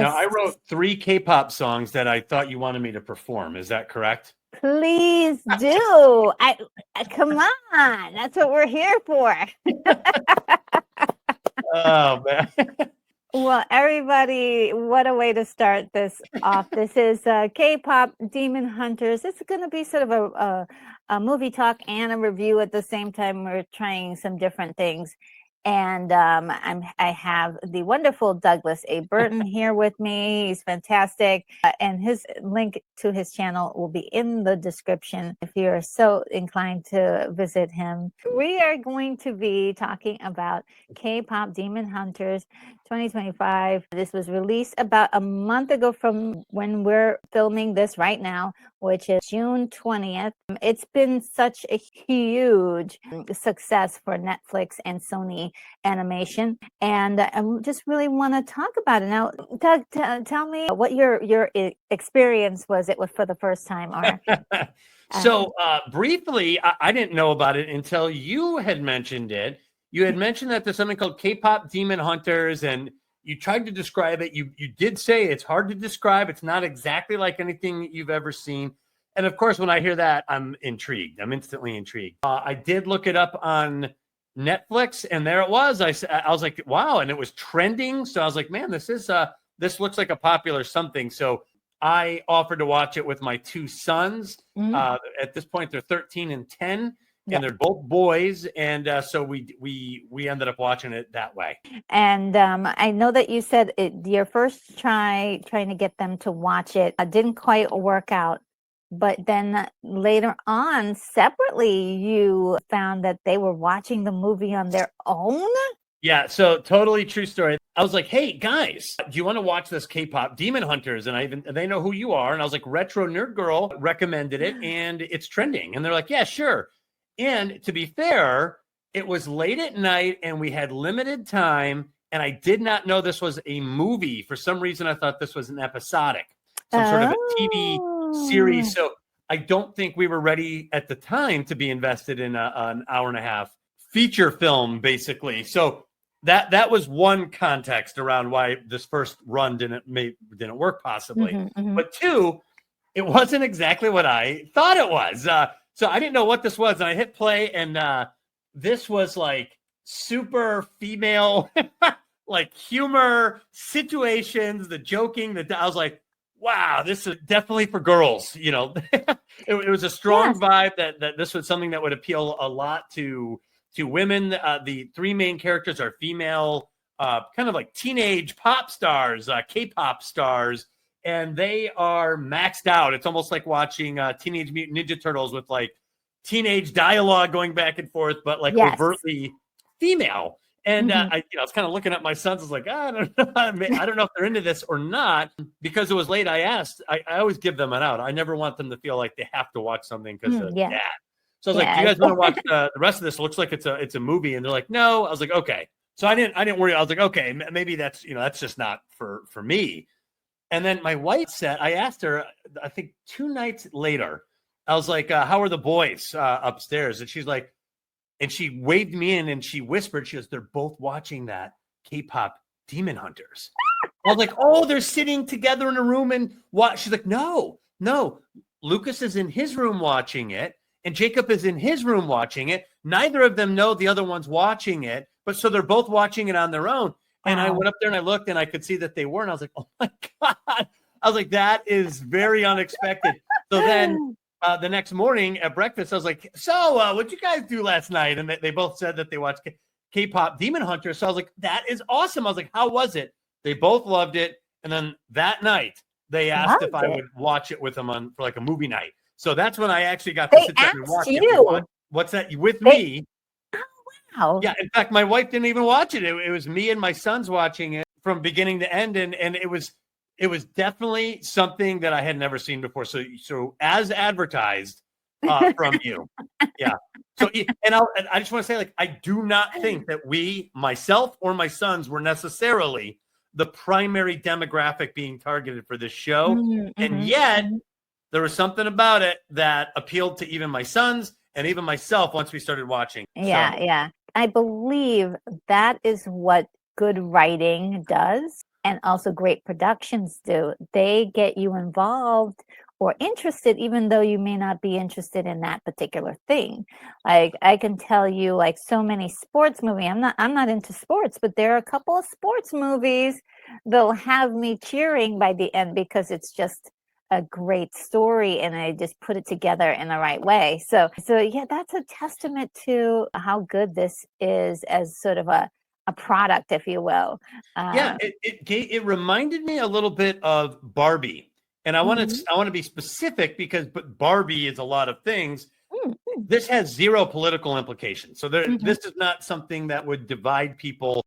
Now, I wrote 3 K-pop songs that I thought you wanted me to perform. Is that correct? Please do. I come on. That's what we're here for. Oh, man. Well, everybody, what a way to start this off. This is K-pop Demon Hunters. It's going to be sort of a movie talk and a review at the same time. We're trying some different things. And I have the wonderful Douglas A. Burton here with me. He's fantastic. And his link to his channel will be in the description if you're so inclined to visit him. We are going to be talking about K-pop Demon Hunters 2025. This was released about a month ago from when we're filming this right now, which is June 20th. It's been such a huge success for Netflix and Sony Animation, and I just really want to talk about it. Now, Doug, tell me what your experience was it for the first time. Or So briefly, I didn't know about it until you had mentioned it. You had mentioned that there's something called K-pop Demon Hunters, and you tried to describe it. You did say it's hard to describe. It's not exactly like anything you've ever seen. And of course, when I hear that, I'm intrigued. I'm instantly intrigued. I did look it up on Netflix, and there it was. I was like, wow, and it was trending. So I was like, man, this looks like a popular something. So I offered to watch it with my 2 sons. At this point, they're 13 and 10. And they're both boys, and so we ended up watching it that way. And I know that you said your first trying to get them to watch it didn't quite work out, but then later on, separately, you found that they were watching the movie on their own. Yeah, so totally true story. I was like, hey, guys, do you want to watch this K-pop Demon Hunters? And they know who you are. And I was like, Retro Nerd Girl recommended it, and it's trending. And they're like, yeah, sure. And to be fair, it was late at night and we had limited time. And I did not know this was a movie. For some reason, I thought this was an episodic, some sort of a TV series. So I don't think we were ready at the time to be invested in an hour and a half feature film, basically. So that was one context around why this first run didn't work possibly. But 2, it wasn't exactly what I thought it was. So I didn't know what this was, and I hit play, and this was like super female, like humor situations, the joking. I was like, wow, this is definitely for girls. You know, it was a strong vibe that this was something that would appeal a lot to women. The 3 main characters are female, kind of like teenage pop stars, K-pop stars. And they are maxed out. It's almost like watching Teenage Mutant Ninja Turtles with like teenage dialogue going back and forth, but like overtly female. And I was kind of looking at my sons. I was like, I don't know. I don't know if they're into this or not. Because it was late, I asked. I always give them an out. I never want them to feel like they have to watch something because of that. So I was like, do you guys want to watch the rest of this? It looks like it's a movie. And they're like, no. I was like, okay. So I didn't worry. I was like, okay, maybe that's just not for me. And then my wife said, I asked her, I think 2 nights later, I was like, how are the boys upstairs? And she's like, and she waved me in and she whispered, she goes, they're both watching that K-pop Demon Hunters. I was like, oh, they're sitting together in a room and watch. She's like, no. Lucas is in his room watching it and Jacob is in his room watching it. Neither of them know the other one's watching it, but so they're both watching it on their own. And I went up there and I looked and I could see that they were. And I was like, oh my God. I was like, that is very unexpected. So then the next morning at breakfast, I was like, so what'd you guys do last night? And they both said that they watched K-pop Demon Hunters. So I was like, that is awesome. I was like, how was it? They both loved it. And then that night they asked if I would watch it with them for like a movie night. So that's when I actually got to sit there and watch it. What's that? With me? Wow. Yeah, in fact, my wife didn't even watch it. It was me and my sons watching it from beginning to end, and it was definitely something that I had never seen before. So as advertised from you, yeah. So and I just want to say, like, I do not think that myself or my sons, were necessarily the primary demographic being targeted for this show, and yet there was something about it that appealed to even my sons and even myself once we started watching. Yeah. I believe that is what good writing does. and also great productions do. They get you involved or interested, even though you may not be interested in that particular thing. Like I can tell you, like so many sports movies. I'm not into sports, but there are a couple of sports movies that'll have me cheering by the end because it's just a great story and I just put it together in the right way. So yeah, that's a testament to how good this is as sort of a product, if you will. Yeah, it reminded me a little bit of Barbie, and I want to be specific because Barbie is a lot of things. This has zero political implications, so this is not something that would divide people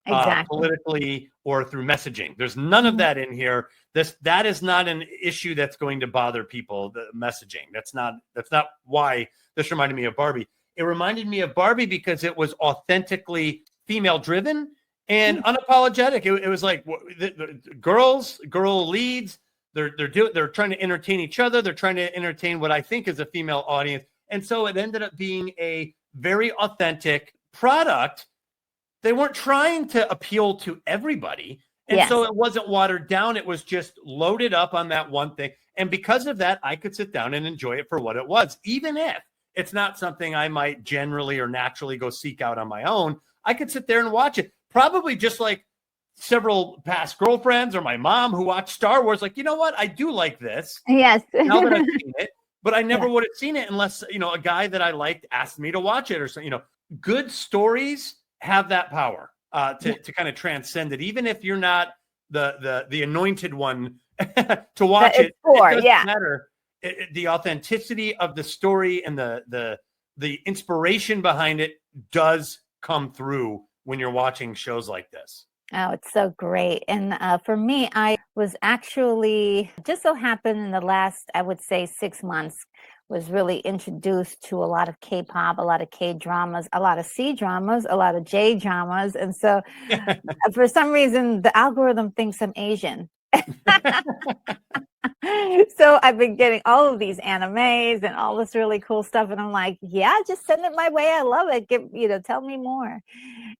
politically or through messaging. There's none of that in here. That is not an issue that's going to bother people. The messaging that's not why this reminded me of Barbie. It reminded me of Barbie because it was authentically female driven and unapologetic. It was like the girl leads. They're trying to entertain each other. They're trying to entertain what I think is a female audience, and so it ended up being a very authentic product. They weren't trying to appeal to everybody. And so it wasn't watered down. It was just loaded up on that one thing. And because of that, I could sit down and enjoy it for what it was. Even if it's not something I might generally or naturally go seek out on my own, I could sit there and watch it. Probably just like several past girlfriends or my mom who watched Star Wars, like, you know what? I do like this. Yes. Now that I've seen it. But I never would have seen it unless, a guy that I liked asked me to watch it or so, good stories have that power to kind of transcend it, even if you're not the anointed one to watch it. It doesn't matter. The authenticity of the story and the inspiration behind it does come through when you're watching shows like this. Oh, it's so great. And for me, I was actually just so happened in the last, I would say 6 months, was really introduced to a lot of K-pop, a lot of K-dramas, a lot of C-dramas, a lot of J-dramas. And so for some reason, the algorithm thinks I'm Asian. So I've been getting all of these animes and all this really cool stuff. And I'm like, yeah, just send it my way. I love it. Tell me more.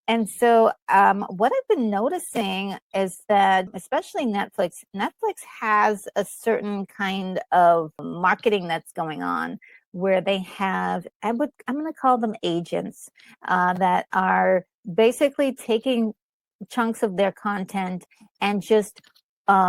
And so what I've been noticing is that, especially Netflix has a certain kind of marketing that's going on where they have, I'm going to call them agents that are basically taking chunks of their content and just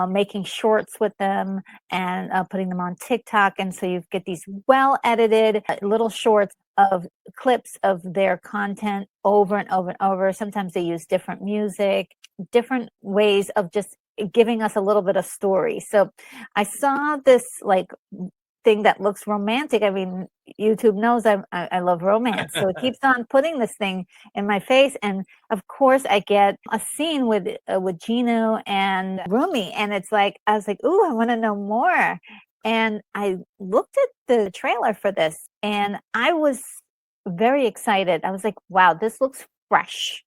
making shorts with them and putting them on TikTok. And so you get these well-edited little shorts of clips of their content over and over and over. Sometimes they use different music, different ways of just giving us a little bit of story. So I saw this thing that looks romantic. I mean, YouTube knows I love romance, so it keeps on putting this thing in my face. And of course, I get a scene with Gino and Roomie, and it's like I was like, "Ooh, I want to know more." And I looked at the trailer for this, and I was very excited. I was like, "Wow, this looks fresh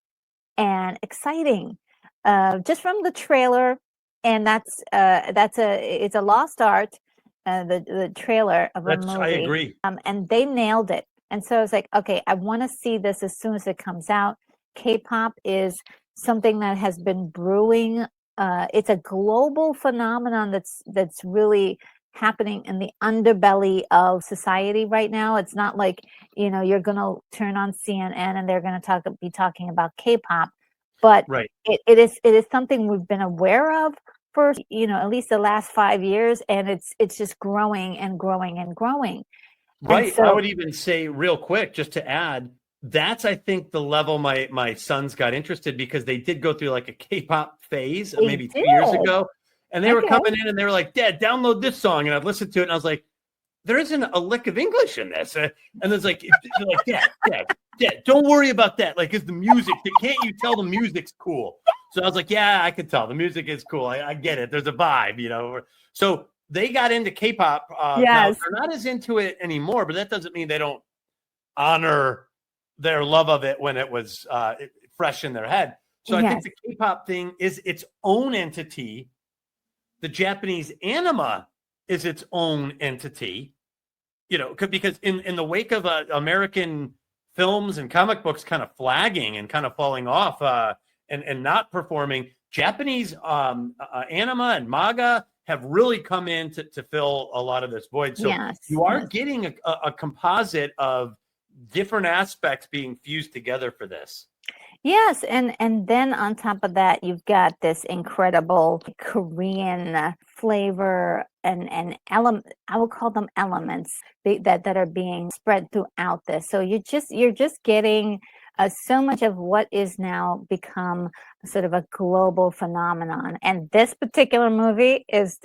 and exciting," just from the trailer. And it's a lost art. The trailer of a movie. I agree. And they nailed it. And so I was like, okay, I want to see this as soon as it comes out. K-pop is something that has been brewing. It's a global phenomenon that's really happening in the underbelly of society right now. It's not like, you're going to turn on CNN and they're going to be talking about K-pop, but it is something we've been aware of for at least the last 5 years, and it's just growing and growing and growing. Right. So, I would even say real quick, just to add, that's I think the level my sons got interested, because they did go through like a K-pop phase maybe 2 years ago, and they were coming in and they were like, "Dad, download this song," and I've listened to it and I was like, there isn't a lick of English in this, and it's like, Dad, don't worry about that. Like, it's the music. Can't you tell the music's cool? So I was like, yeah, I could tell the music is cool. I get it. There's a vibe, So they got into K-pop. Now they're not as into it anymore, but that doesn't mean they don't honor their love of it when it was fresh in their head. So I think the K-pop thing is its own entity. The Japanese anime is its own entity, because in the wake of American films and comic books kind of flagging and kind of falling off and not performing, Japanese anima and manga have really come in to fill a lot of this void. So you are getting a composite of different aspects being fused together for this. Yes, and then on top of that, you've got this incredible Korean flavor and element. I will call them elements that are being spread throughout this. So you're just getting so much of what is now become sort of a global phenomenon, and this particular movie has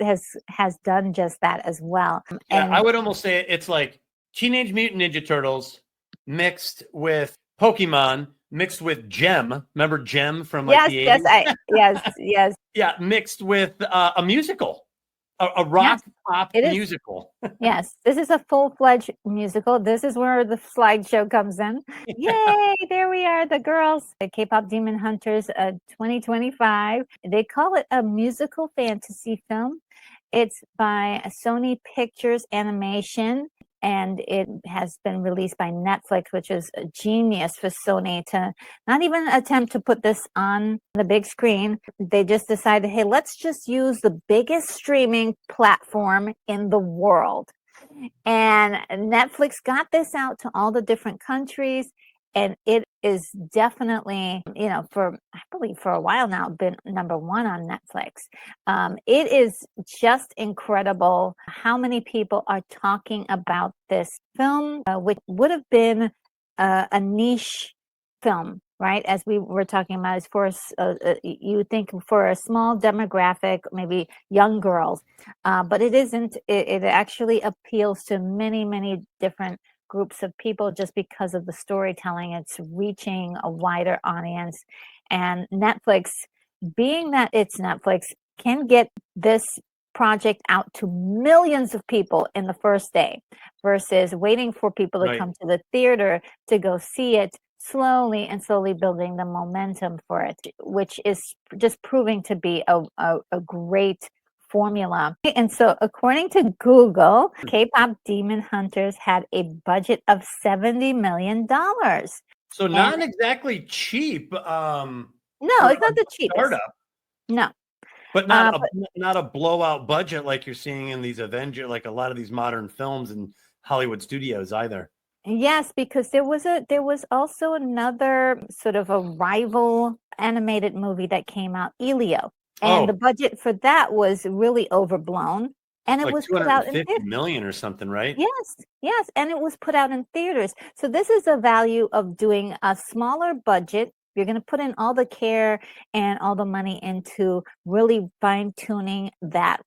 done just that as well. Yeah, and I would almost say it's like Teenage Mutant Ninja Turtles mixed with Pokemon, mixed with Gem. Remember Gem from like the 80s? Yes. Yeah, mixed with a musical, a rock pop musical. Yes, this is a full-fledged musical. This is where the slideshow comes in. Yay, there we are, the girls. The K-pop Demon Hunters 2025. They call it a musical fantasy film. It's by Sony Pictures Animation, and it has been released by Netflix, which is a genius for Sony to not even attempt to put this on the big screen. They just decided, hey, let's just use the biggest streaming platform in the world. And Netflix got this out to all the different countries, and it is definitely, I believe for a while now, been number one on Netflix. It is just incredible how many people are talking about this film, which would have been a niche film, right? As we were talking about, is for you think for a small demographic, maybe young girls, but it isn't. It actually appeals to many, many different groups of people just because of the storytelling. It's reaching a wider audience, and Netflix, being that it's Netflix, can get this project out to millions of people in the first day versus waiting for people to come to the theater to go see it, slowly building the momentum for it, which is just proving to be a great formula. And so according to Google, K-pop Demon Hunters had a budget of $70 million. So not exactly cheap. No, it's not the cheapest. Startup. No. But not a blowout budget like you're seeing in these Avengers, like a lot of these modern films and Hollywood studios either. Yes, because there was also another sort of a rival animated movie that came out, Elio. And the budget for that was really overblown. And it like was put out in 250 million or something, right? Yes. And it was put out in theaters. So this is a value of doing a smaller budget. You're going to put in all the care and all the money into really fine-tuning that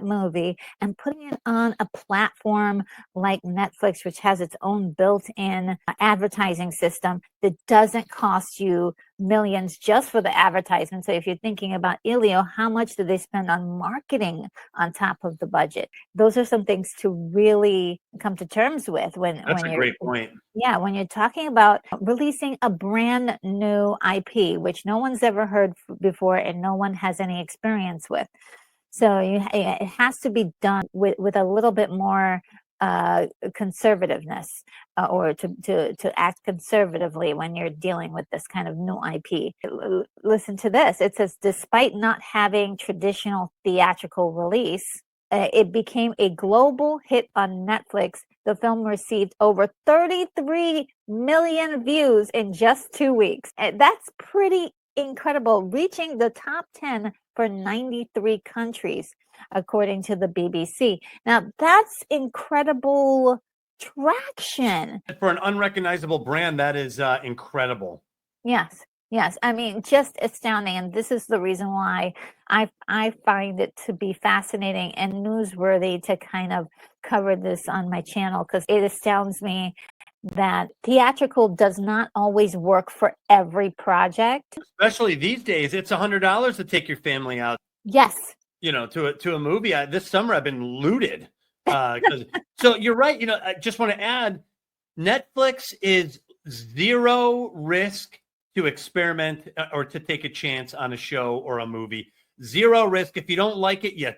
movie and putting it on a platform like Netflix, which has its own built-in advertising system that doesn't cost you millions just for the advertisement. So if you're thinking about Elio, how much do they spend on marketing on top of the budget? Those are some things to really come to terms with when a great point. Yeah, when you're talking about releasing a brand new IP, which no one's ever heard before and no one has any experience with. So it has to be done with a little bit more conservativeness, or to act conservatively when you're dealing with this kind of new IP. Listen to this. It says, despite not having traditional theatrical release, it became a global hit on Netflix. The film received over 33 million views in just 2 weeks. That's pretty incredible, reaching the top 10 for 93 countries, according to the BBC. Now, that's incredible traction. For an unrecognizable brand, that is incredible. Yes. I mean, just astounding. And this is the reason why I find it to be fascinating and newsworthy to kind of cover this on my channel, because it astounds me that theatrical does not always work for every project. Especially these days, it's $100 to take your family out. Yes. To a movie. This summer I've been looted. So you're right. I just want to add, Netflix is zero risk to experiment or to take a chance on a show or a movie. Zero risk. If you don't like it, you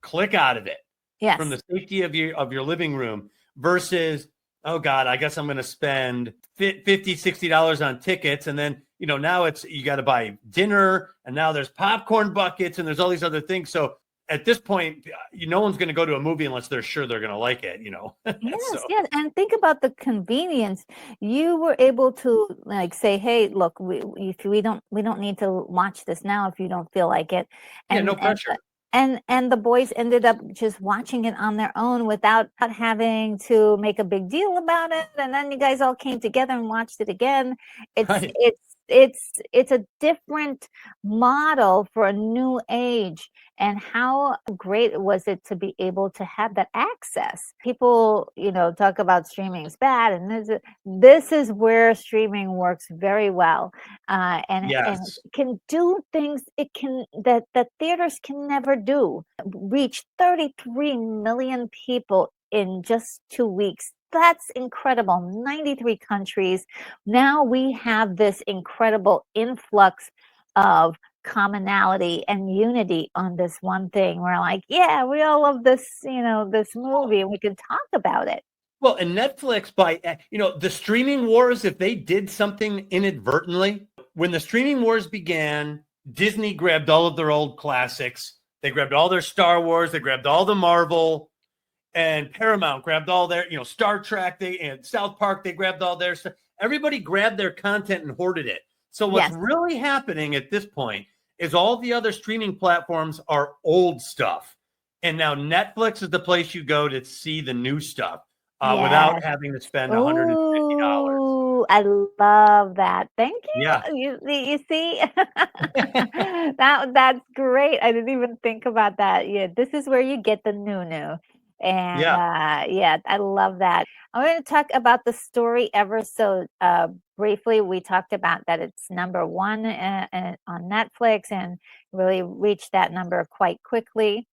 click out of it. Yes. From the safety of your living room. Versus oh God, I guess I'm going to spend $50, $60 on tickets. And then, now you got to buy dinner, and now there's popcorn buckets and there's all these other things. So at this point, no one's going to go to a movie unless they're sure they're going to like it, Yes, So, yes. And think about the convenience. You were able to like say, hey, look, we don't need to watch this now if you don't feel like it. yeah, no And pressure. and the boys ended up just watching it on their own without having to make a big deal about it. And then you guys all came together and watched it again. It's Right. it's a different model for a new age. And how great was it to be able to have that access? People, talk about streaming is bad, and this is where streaming works very well, and Yes. it can do things that theaters can never do. Reach 33 million people in just 2 weeks. That's incredible. 93 countries. Now we have this incredible influx of commonality and unity on this one thing. We're like, yeah, we all love this, this movie, and we can talk about it. Well, and Netflix, the streaming wars, if they did something inadvertently, when the streaming wars began, Disney grabbed all of their old classics. They grabbed all their Star Wars. They grabbed all the Marvel, and Paramount grabbed all their, Star Trek. And South Park. They grabbed all their stuff. Everybody grabbed their content and hoarded it. So what's really happening at this point is all the other streaming platforms are old stuff, and now Netflix is the place you go to see the new stuff. Without having to spend $150. Ooh, I love that. Thank you. Yeah. You see, that's great. I didn't even think about that. Yeah, this is where you get the new. And yeah, I love that. I'm going to talk about the story ever so briefly. We talked about that it's number one on Netflix and really reached that number quite quickly.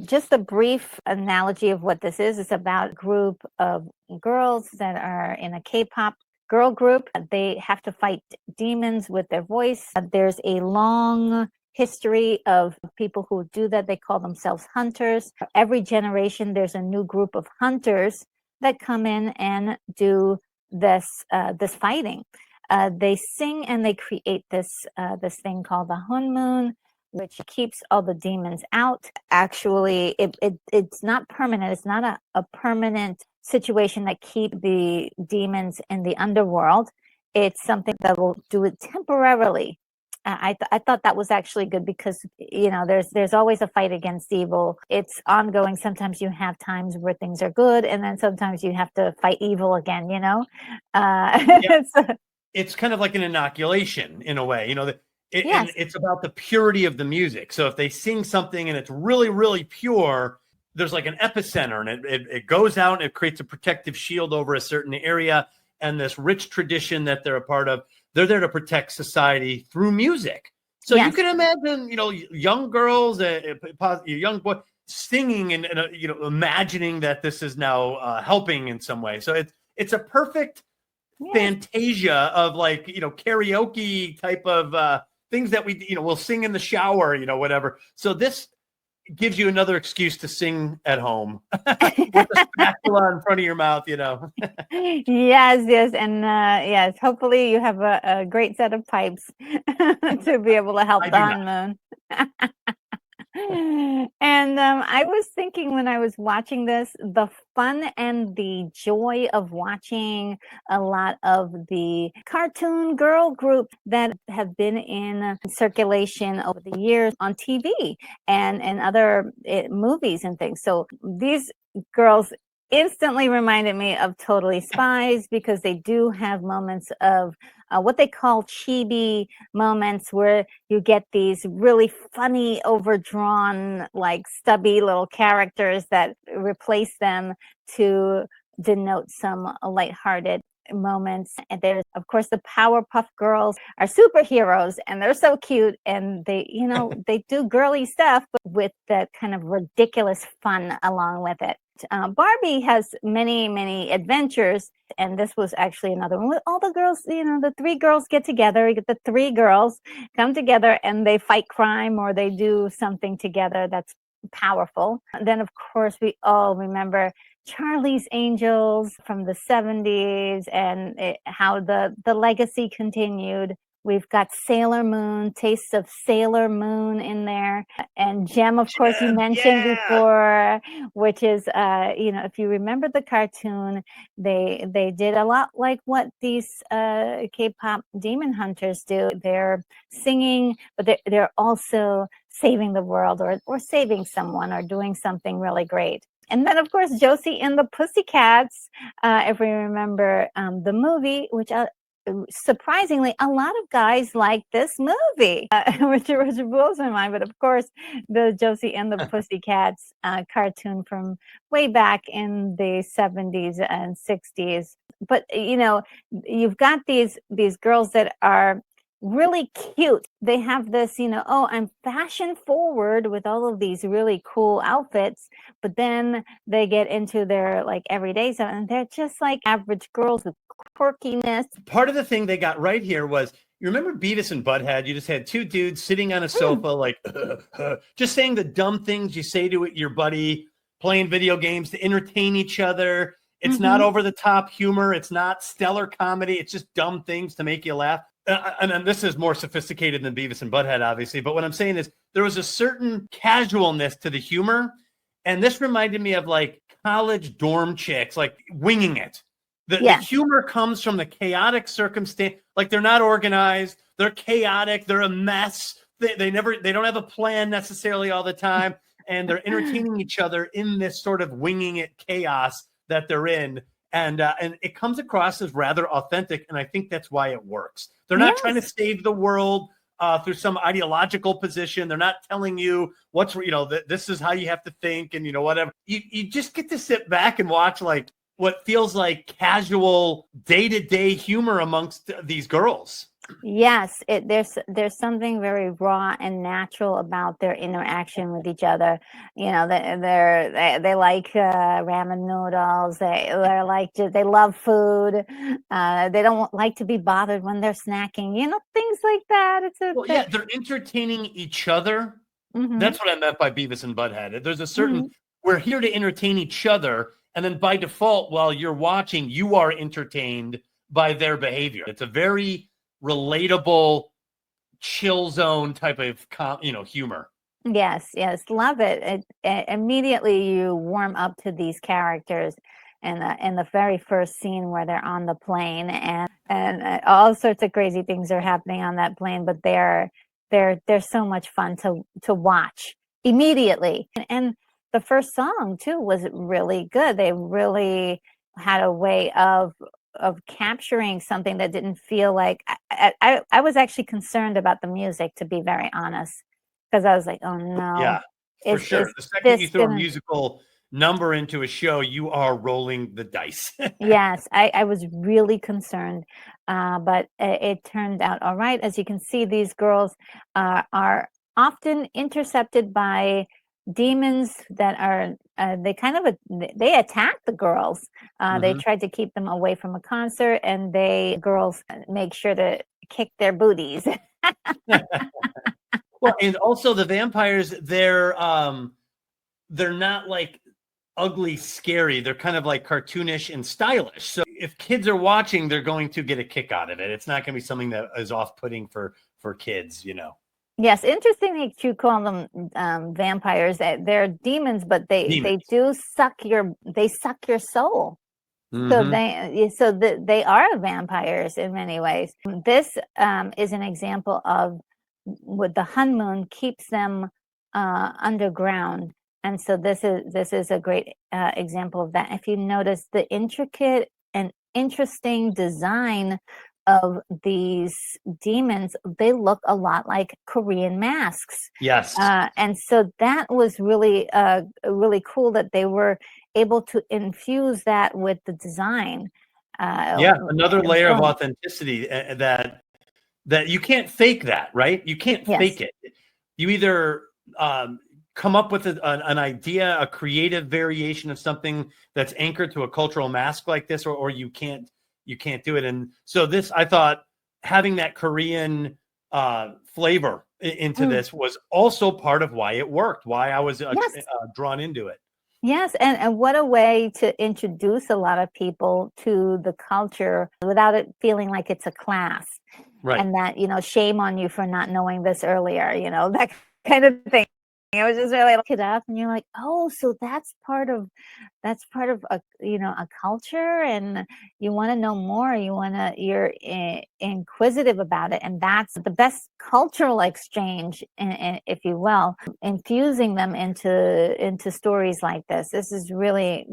Just a brief analogy of what this is about a group of girls that are in a K-pop girl group. They have to fight demons with their voice. There's a long history of people who do that. They call themselves hunters. Every generation, there's a new group of hunters that come in and do this fighting. They sing and they create this thing called the Hunmoon, which keeps all the demons out. Actually, it's not permanent. It's not a permanent situation that keep the demons in the underworld. It's something that will do it temporarily. I thought that was actually good because there's always a fight against evil. It's ongoing. Sometimes you have times where things are good, and then sometimes you have to fight evil again. It's kind of like an inoculation in a way. Yes. And it's about the purity of the music. So if they sing something and it's really, really pure, there's like an epicenter, and it goes out and it creates a protective shield over a certain area. And this rich tradition that they're a part of, they're there to protect society through music. So you can imagine, young girls, young boy singing and imagining that this is now helping in some way. So it's a perfect fantasia of karaoke type of things that we'll sing in the shower, whatever. So this gives you another excuse to sing at home with a spatula in front of your mouth, Yes, and yes, hopefully you have a great set of pipes to be able to help the honeymoon. And I was thinking when I was watching this, the fun and the joy of watching a lot of the cartoon girl groups that have been in circulation over the years on TV and other movies and things. So these girls instantly reminded me of Totally Spies because they do have moments of what they call chibi moments where you get these really funny, overdrawn, like stubby little characters that replace them to denote some lighthearted moments. And there's, of course, the Powerpuff Girls are superheroes and they're so cute, and they, they do girly stuff, but with the kind of ridiculous fun along with it. Barbie has many adventures, and this was actually another one. All the girls, the three girls get together. You get the three girls come together and they fight crime or they do something together that's powerful. Then, of course, we all remember Charlie's Angels from the 70s and how the legacy continued. We've got Sailor Moon, tastes of Sailor Moon in there. And Gem, of course, you mentioned before, which is, if you remember the cartoon, they did a lot like what these K-pop demon hunters do. They're singing, but they're also saving the world or saving someone or doing something really great. And then, of course, Josie and the Pussycats, if we remember the movie, which surprisingly, a lot of guys like this movie, which blows my mind. But of course, the Josie and the Pussycats cartoon from way back in the 70s and 60s. But, you've got these girls that are really cute. They have this, I'm fashion forward with all of these really cool outfits, but then they get into their like everyday stuff and they're just like average girls with quirkiness. Part of the thing they got right here was, you remember Beavis and Butthead? You just had two dudes sitting on a sofa, like just saying the dumb things you say to your buddy, playing video games to entertain each other. It's not over the top humor. It's not stellar comedy. It's just dumb things to make you laugh. And this is more sophisticated than Beavis and Butthead, obviously. But what I'm saying is there was a certain casualness to the humor. And this reminded me of like college dorm chicks, like winging it. The humor comes from the chaotic circumstance. Like they're not organized. They're chaotic. They're a mess. They don't have a plan necessarily all the time. And they're entertaining each other in this sort of winging it chaos that they're in. And it comes across as rather authentic. And I think that's why it works. They're not trying to save the world through some ideological position. They're not telling you this is how you have to think and, whatever. You just get to sit back and watch like what feels like casual day-to-day humor amongst these girls. Yes, there's something very raw and natural about their interaction with each other. They like ramen noodles. They're like they love food. They don't like to be bothered when they're snacking. Things like that. They're entertaining each other. That's what I meant by Beavis and Butthead. There's a certain we're here to entertain each other, and then by default, while you're watching, you are entertained by their behavior. It's a very relatable chill zone type of humor. Yes, love it. Immediately you warm up to these characters, and in the very first scene where they're on the plane, and all sorts of crazy things are happening on that plane, but they're so much fun to watch immediately. And the first song too was really good. They really had a way of capturing something that didn't feel like I was actually concerned about the music, to be very honest, because I was like, oh no. Yeah, for sure. The second you throw a musical number into a show, you are rolling the dice. Yes, I was really concerned, but it turned out all right. As you can see, these girls are often intercepted by demons that are they attack the girls. They tried to keep them away from a concert, and girls make sure to kick their booties. Well, and also the vampires, they're not like ugly, scary. They're kind of like cartoonish and stylish. So if kids are watching, they're going to get a kick out of it. It's not going to be something that is off-putting for kids, Yes, interesting that you call them vampires. They're demons, but they do suck your soul. So they are vampires in many ways. This is an example of what the Hun Moon keeps them underground, and so this is a great example of that. If you notice the intricate and interesting design of these demons, they look a lot like Korean masks. Yes. And so that was really cool that they were able to infuse that with the design. Another layer of authenticity that you can't fake that, right? You can't fake it. You either come up with an idea, a creative variation of something that's anchored to a cultural mask like this, or you can't do it. And so this, I thought, having that Korean flavor into this was also part of why it worked, why I was drawn into it. Yes, and what a way to introduce a lot of people to the culture without it feeling like it's a class. Right. And that, shame on you for not knowing this earlier, that kind of thing. It was just really look it up and you're like, oh, so that's part of a culture, and you want to know more. You're inquisitive about it, and that's the best cultural exchange, if you will, infusing them into stories like this. This is really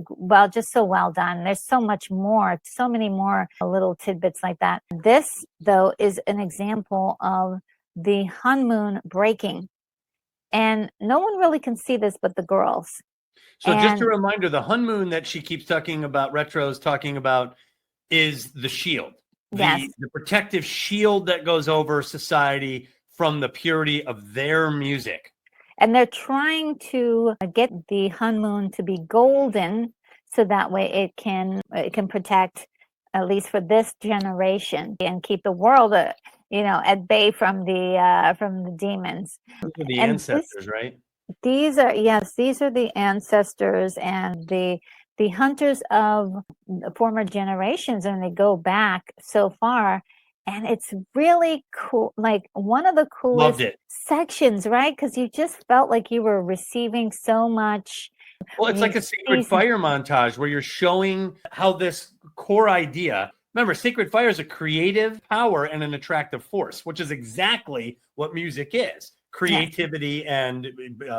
just so well done. There's so much more, so many more little tidbits like that. This, though, is an example of the honeymoon breaking. And no one really can see this but the girls. So just a reminder, the honeymoon that she keeps talking about, Retro's talking about, is the shield. The protective shield that goes over society from the purity of their music. And they're trying to get the honeymoon to be golden so that way it can protect, at least for this generation, and keep the world at bay from the demons. The ancestors, right? These are the ancestors and the hunters of former generations, and they go back so far. And it's really cool, like one of the coolest sections, right? Because you just felt like you were receiving so much. Well, it's like a Sacred Fire montage where you're showing how this core idea. Remember, Sacred Fire is a creative power and an attractive force, which is exactly what music is. Creativity and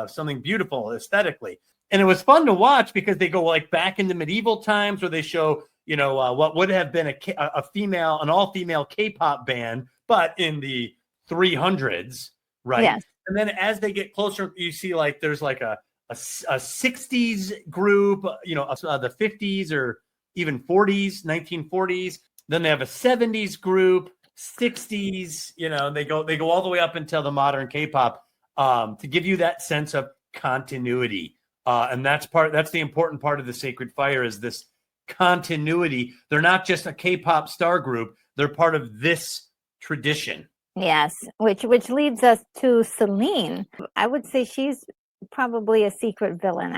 something beautiful aesthetically. And it was fun to watch because they go like back into medieval times where they show, what would have been an all-female K-pop band, but in the 300s, right? Yes. And then as they get closer, you see like there's like a 60s group, the 50s or even 40s, 1940s. Then they have a 70s group, 60s, they go all the way up until the modern K-pop to give you that sense of continuity. And that's the important part of the Sacred Fire is this continuity. They're not just a K-pop star group. They're part of this tradition. Yes, which leads us to Celine. I would say she's probably a secret villain.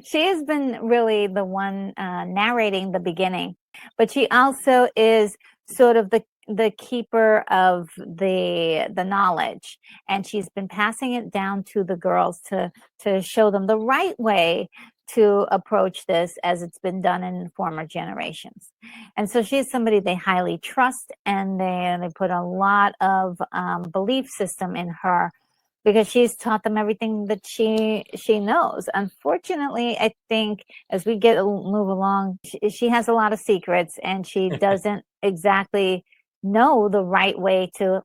She has been really the one narrating the beginning, but she also is sort of the keeper of the knowledge, and she's been passing it down to the girls to show them the right way to approach this as it's been done in former generations. And so she's somebody they highly trust, and they put a lot of belief system in her, because she's taught them everything that she knows. Unfortunately, I think as we move along, she has a lot of secrets, and she doesn't exactly know the right way to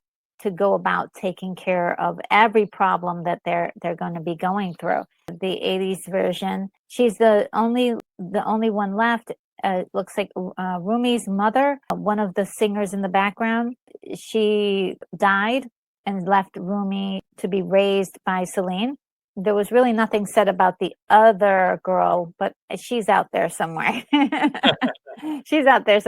go about taking care of every problem that they're going to be going through. The 80s version, she's the only one left. Looks like Roomie's mother, one of the singers in the background, she died and left Roomie to be raised by Celine. There was really nothing said about the other girl, but she's out there somewhere. She's out there.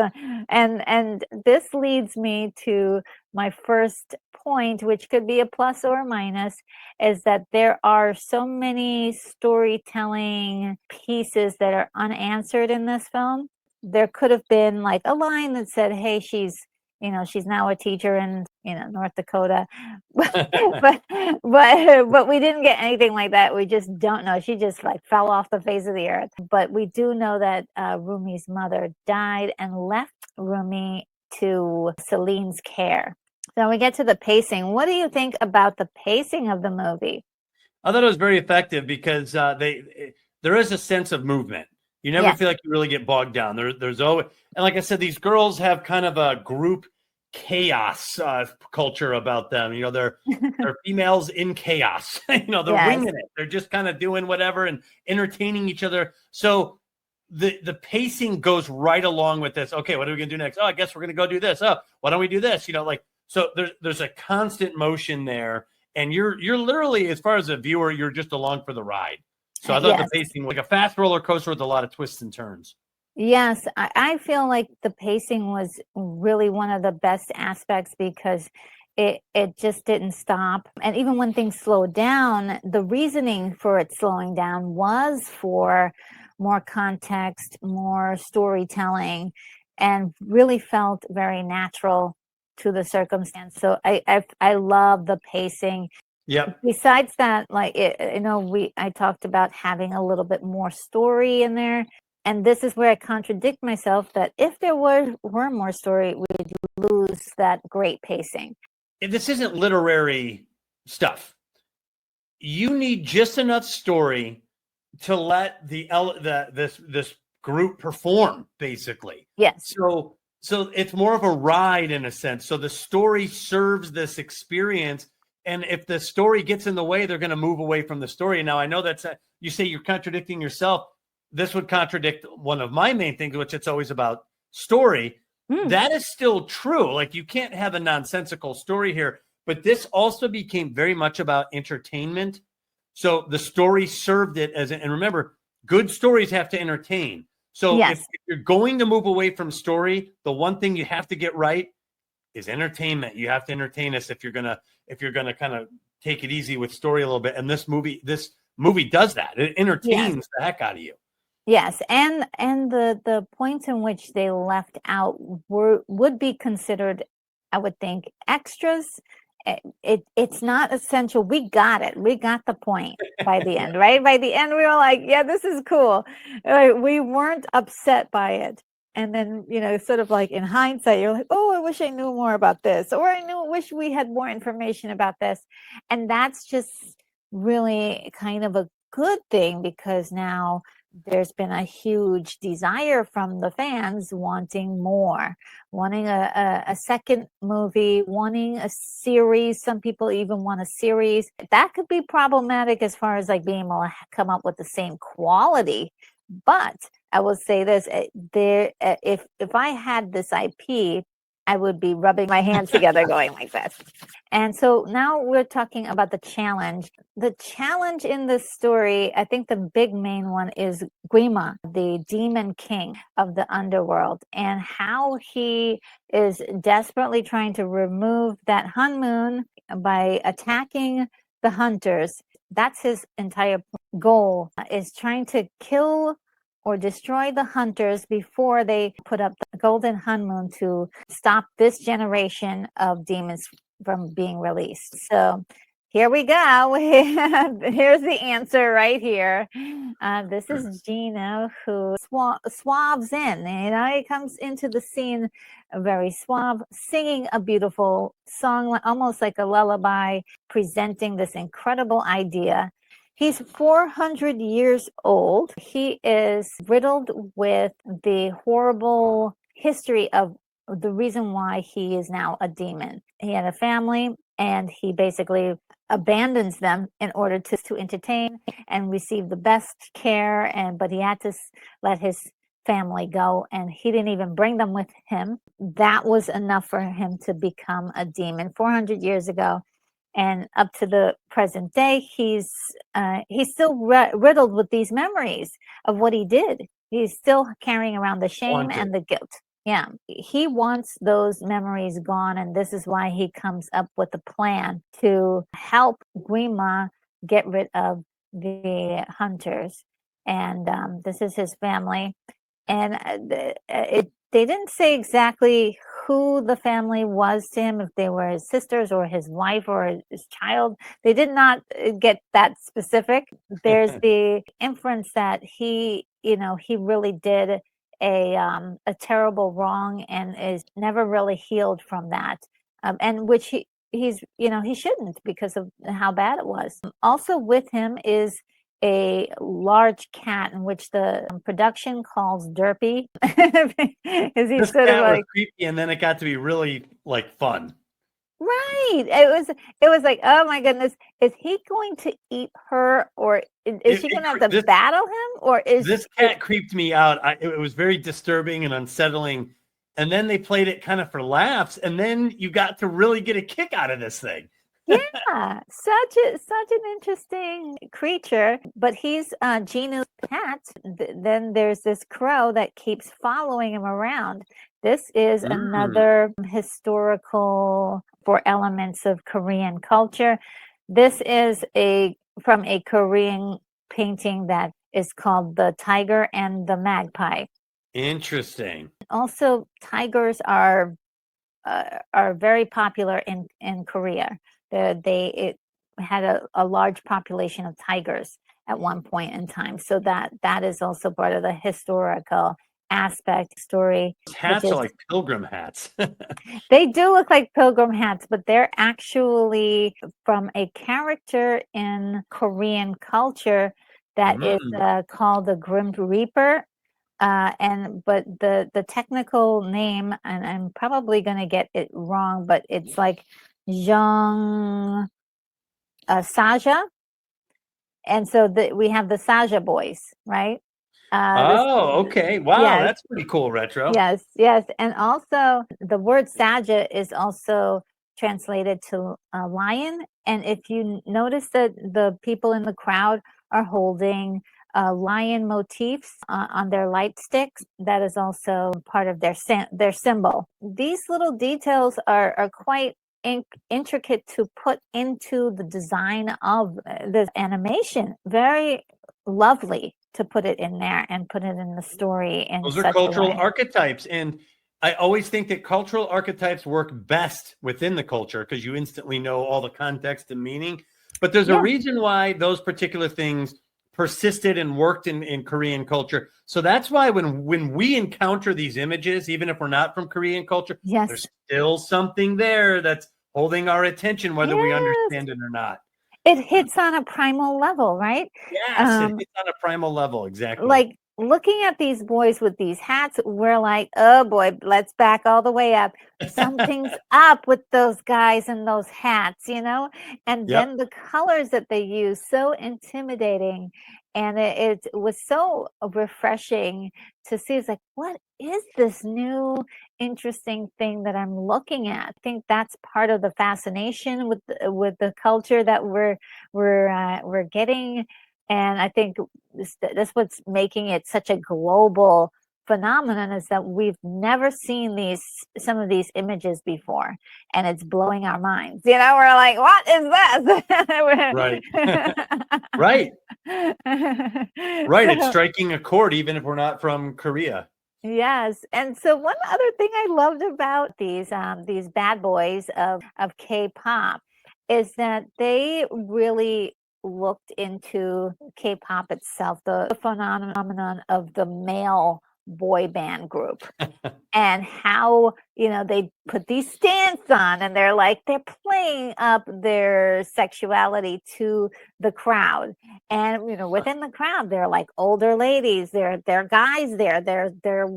And this leads me to my first point, which could be a plus or a minus, is that there are so many storytelling pieces that are unanswered in this film. There could have been like a line that said, hey, she's now a teacher in, North Dakota, but we didn't get anything like that. We just don't know. She just like fell off the face of the earth. But we do know that Roomie's mother died and left Roomie to Celine's care. So we get to the pacing. What do you think about the pacing of the movie? I thought it was very effective because there is a sense of movement. You never feel like you really get bogged down. There's always, and like I said, these girls have kind of a group chaos culture about them. They're females in chaos. They're winging it. They're just kind of doing whatever and entertaining each other. So the pacing goes right along with this. Okay, what are we gonna do next? Oh, I guess we're gonna go do this. Oh, why don't we do this? So there's a constant motion there, and you're literally, as far as a viewer, you're just along for the ride. So I thought the pacing was like a fast roller coaster with a lot of twists and turns. Yes, I feel like the pacing was really one of the best aspects because it just didn't stop. And even when things slowed down, the reasoning for it slowing down was for more context, more storytelling, and really felt very natural to the circumstance. So I love the pacing. Yep. Besides that, like I talked about having a little bit more story in there, and this is where I contradict myself that if there were more story, we'd lose that great pacing. This isn't literary stuff. You need just enough story to let this group perform, basically. Yes. So it's more of a ride in a sense. So the story serves this experience, and if the story gets in the way, they're going to move away from the story. Now I know you say you're contradicting yourself. This would contradict one of my main things, which it's always about story. That is still true. Like, you can't have a nonsensical story here, but this also became very much about entertainment. So the story served it and remember, good stories have to entertain. So yes. if you're going to move away from story, the one thing you have to get right is entertainment. You have to entertain us if you're gonna kind of take it easy with story a little bit. And this movie does that. It entertains the heck out of you. Yes, and the points in which they left out would be considered, I would think, extras. It's not essential. We got it. We got the point by the end, right? By the end, we were like, yeah, this is cool. We weren't upset by it. And then, sort of like in hindsight, you're like, oh, I wish I knew more about this, or wish we had more information about this. And that's just really kind of a good thing, because now there's been a huge desire from the fans wanting more, wanting a second movie, wanting a series. Some people even want a series. That could be problematic as far as like being able to come up with the same quality. But I will say this, if I had this IP, I would be rubbing my hands together going like this. And so now we're talking about the challenge. The challenge in this story, I think the big main one is Guima, the demon king of the underworld, and how he is desperately trying to remove that Hun Moon by attacking the hunters. That's his entire goal, is trying to kill or destroy the hunters before they put up the golden Hun Moon to stop this generation of demons from being released. So here we go. Here's the answer right here. This is Gina, who suaves in. He comes into the scene very suave, singing a beautiful song, almost like a lullaby, presenting this incredible idea. He's 400 years old. He is riddled with the horrible history of the reason why he is now a demon. He had a family, and he basically abandons them in order to entertain and receive the best care. But he had to let his family go, and he didn't even bring them with him. That was enough for him to become a demon 400 years ago. And up to the present day, he's still riddled with these memories of what he did. He's still carrying around the shame and the guilt. Yeah, he wants those memories gone, and this is why he comes up with a plan to help Guima get rid of the hunters. And this is his family. And they didn't say exactly who the family was to him, if they were his sisters or his wife or his child. They did not get that specific. There's the inference that he really did a terrible wrong and is never really healed from that, and which he shouldn't, because of how bad it was. Also with him is a large cat, in which the production calls Derpy. Is he this sort cat of like was creepy, and then it got to be really like fun. Right. It was like, oh my goodness, is he going to eat her, or is she going to have to battle him, or is this cat creeped me out? It was very disturbing and unsettling. And then they played it kind of for laughs, and then you got to really get a kick out of this thing. Yeah, such an interesting creature. But he's Gino's pet. Then there's this crow that keeps following him around. This is another historical for elements of Korean culture. This is from a Korean painting that is called The Tiger and the Magpie. Interesting. Also, tigers are very popular in Korea. It had a large population of tigers at one point in time. So that is also part of the historical aspect story. Hats are like pilgrim hats. They do look like pilgrim hats, but they're actually from a character in Korean culture that is called the Grim Reaper. But the technical name, and I'm probably going to get it wrong, but it's like Jung Saja. And so we have the Saja boys, right? Okay. Wow, yes, that's pretty cool, Retro. Yes. And also the word Saja is also translated to lion. And if you notice that the people in the crowd are holding lion motifs on their light sticks, that is also part of their symbol. These little details are quite intricate to put into the design of this animation. Very lovely to put it in there and put it in the story. And those are cultural archetypes. And I always think that cultural archetypes work best within the culture because you instantly know all the context and meaning. But there's a reason why those particular things persisted and worked in Korean culture. So that's why when we encounter these images, even if we're not from Korean culture, there's still something there that's holding our attention, whether we understand it or not. It hits on a primal level, right? Yes, it hits on a primal level, exactly. Like looking at these boys with these hats, we're like, oh boy, let's back all the way up. Something's up with those guys and those hats, And then the colors that they use, so intimidating. And it was so refreshing to see. It's like, what is this new interesting thing that I'm looking at? I think that's part of the fascination with the culture that we're getting. And I think that's what's making it such a global phenomenon, is that we've never seen some of these images before, and it's blowing our minds. We're like, what is this? Right. Right. Right. It's striking a chord, even if we're not from Korea. Yes. And so one other thing I loved about these bad boys of K-pop is that they really looked into K-pop itself, the phenomenon of the male boy band group and how they put these stance on, and they're playing up their sexuality to the crowd. And within the crowd, they're like older ladies, they're guys there, they're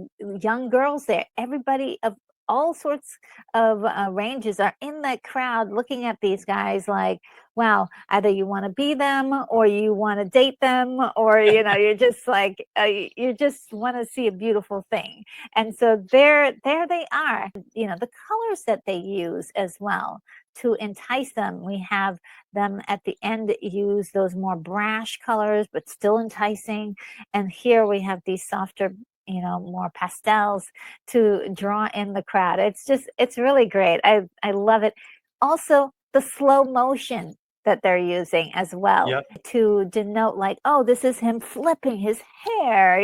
young girls there, everybody of all sorts of ranges are in that crowd looking at these guys like, wow, either you want to be them or you want to date them, or you're just like you just want to see a beautiful thing. And so there they are, the colors that they use as well to entice them. We have them at the end use those more brash colors but still enticing, and here we have these softer, more pastels to draw in the crowd. It's really great. I love it. Also, the slow motion that they're using as well to denote, like, oh, this is him flipping his hair,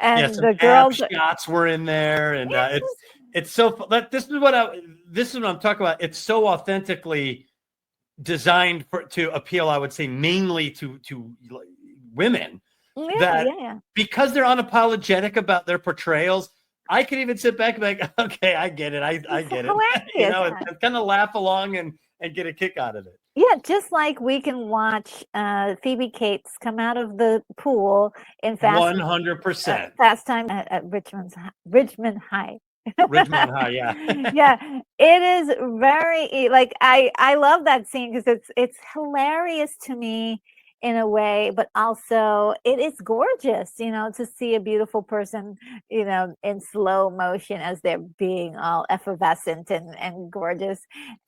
and the girls shots were in there, and it's so this is what I'm talking about. It's so authentically designed to appeal, I would say, mainly to women. Because they're unapologetic about their portrayals, I can even sit back and be like, okay, I get it. I get it. And kind of laugh along and get a kick out of it. Yeah, just like we can watch Phoebe Cates come out of the pool in 100%. Fast Time at Richmond High. Ridgemont High, yeah. Yeah, it is very, like, I love that scene because it's hilarious to me in a way, but also it is gorgeous, to see a beautiful person, in slow motion as they're being all effervescent and gorgeous.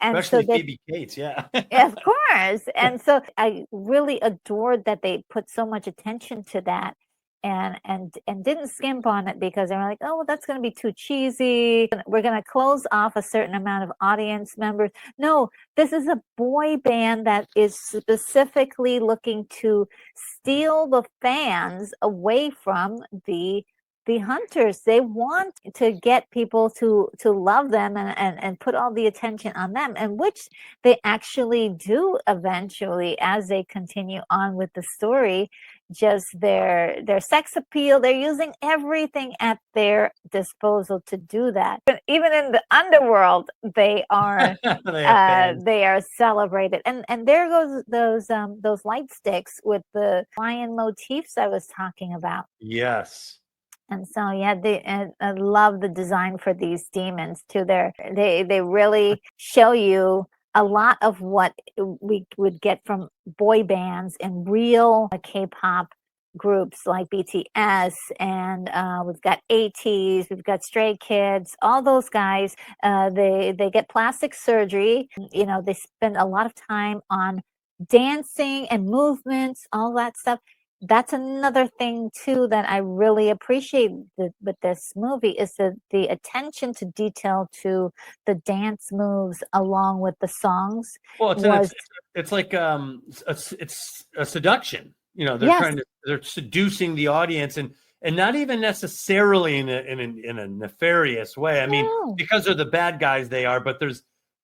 And so Especially that, Phoebe Cates, yeah. of course. And so I really adored that they put so much attention to that and didn't skimp on it because they were like, oh, well, that's going to be too cheesy. We're going to close off a certain amount of audience members. No, this is a boy band that is specifically looking to steal the fans away from the hunters. They want to get people to love them and put all the attention on them, and which they actually do eventually as they continue on with the story. Just their sex appeal, they're using everything at their disposal to do that. But even in the underworld, they are they are celebrated. And there goes those light sticks with the lion motifs I was talking about. Yes. And so, yeah, I love the design for these demons too. They really show you a lot of what we would get from boy bands and real K-pop groups like BTS, and we've got ATEEZ, we've got Stray Kids, all those guys. They get plastic surgery. They spend a lot of time on dancing and movements, all that stuff. That's another thing too that I really appreciate with this movie is the attention to detail to the dance moves along with the songs. Well, it's like it's a seduction. They're seducing the audience and not even necessarily in a nefarious way. I mean, because they're the bad guys they are, but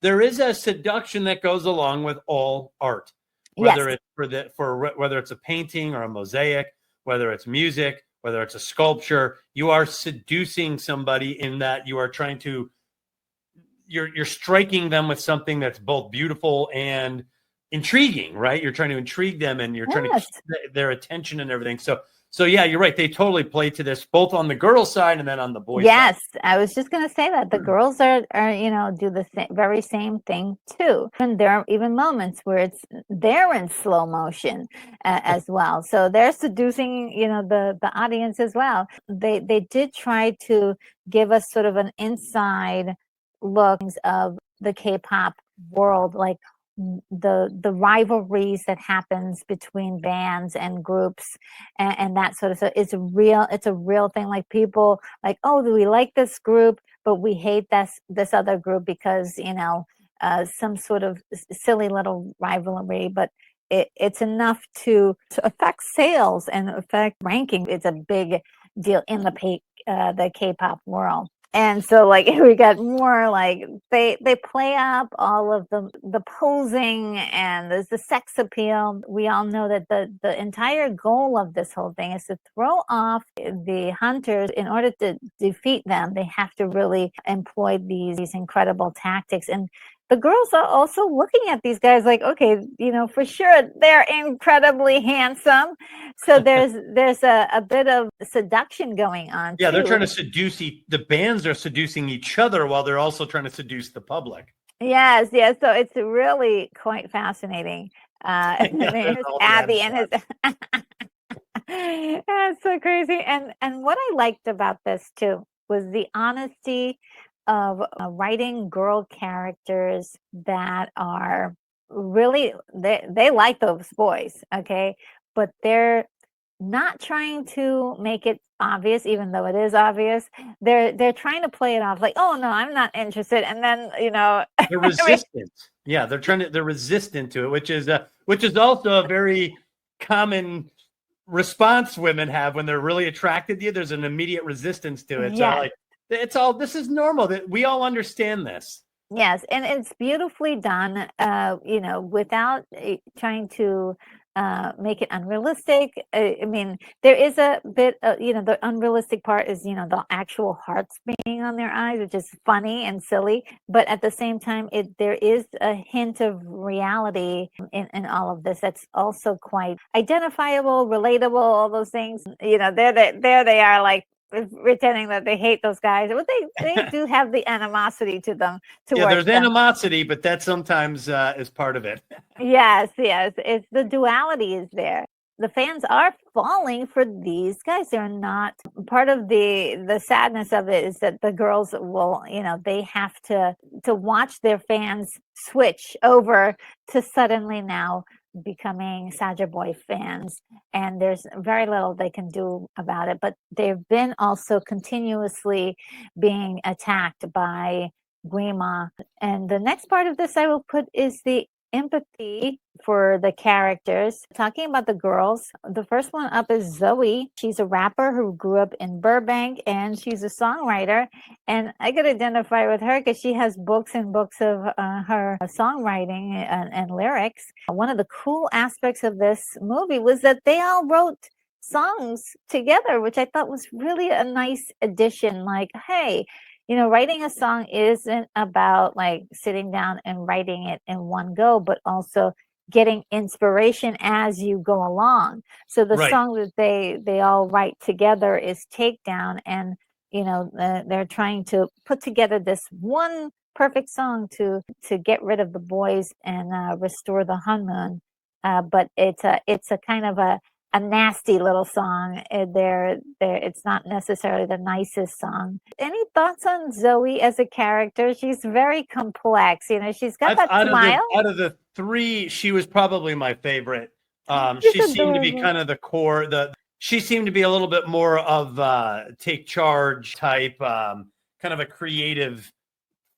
there is a seduction that goes along with all art. Whether it's whether it's a painting or a mosaic, whether it's music, whether it's a sculpture, you are seducing somebody in that you are trying to you're striking them with something that's both beautiful and intriguing, right? You're trying to intrigue them and you're trying to keep their attention and everything. So yeah, you're right. They totally play to this both on the girl side and then on the boy side. Yes, I was just going to say that the girls are do the very same thing too. And there are even moments where they're in slow motion as well. So they're seducing, the audience as well. They did try to give us sort of an inside look of the K-pop world, like the rivalries that happens between bands and groups and that sort of stuff. It's a real thing. Like people like, oh, do we like this group but we hate this other group because some sort of silly little rivalry, but it's enough to affect sales and affect ranking. It's a big deal in the K-pop world. And so like we got more like they play up all of the posing and there's the sex appeal. We all know that the entire goal of this whole thing is to throw off the hunters. In order to defeat them, they have to really employ these incredible tactics. And the girls are also looking at these guys like, okay, for sure they're incredibly handsome. So there's a bit of seduction going on. Yeah, too. They're trying to seduce the bands are seducing each other while they're also trying to seduce the public. Yes. So it's really quite fascinating. Abby and his that's so crazy. And what I liked about this too was the honesty of writing girl characters that are really they like those boys, okay, but they're not trying to make it obvious, even though it is obvious. They're trying to play it off like, oh no, I'm not interested, and then they're resistant. Yeah, they're resistant to it, which is also a very common response women have when they're really attracted to you. There's an immediate resistance to it. Yes. So like this is normal. That we all understand this. Yes, and it's beautifully done, without trying to make it unrealistic. I mean, there is a bit of, the unrealistic part is, the actual hearts being on their eyes, which is funny and silly. But at the same time, there is a hint of reality in all of this that's also quite identifiable, relatable, all those things. There they are like, pretending that they hate those guys. But they do have the animosity to them. Yeah, there's them. animosity, but that sometimes is part of it. Yes. It's the duality is there. The fans are falling for these guys. They're not part of the sadness of it is that the girls will, they have to watch their fans switch over to suddenly now becoming Saja Boy fans, and there's very little they can do about it. But they've been also continuously being attacked by Grima. And the next part of this I will put is the empathy for the characters. Talking about the girls, the first one up is Zoe. She's a rapper who grew up in Burbank, and she's a songwriter. And I could identify with her because she has books and books of her songwriting and lyrics. One of the cool aspects of this movie was that they all wrote songs together, which I thought was really a nice addition. Like, hey, writing a song isn't about like sitting down and writing it in one go, but also getting inspiration as you go along. So the song that they all write together is Takedown, and they're trying to put together this one perfect song to get rid of the boys and restore the honeymoon. But it's a kind of a nasty little song. It's not necessarily the nicest song. Any thoughts on Zoe as a character? She's very complex. She's got that smile. Out of the three, she was probably my favorite. She seemed to be kind of the core. She seemed to be a little bit more of take charge type, kind of a creative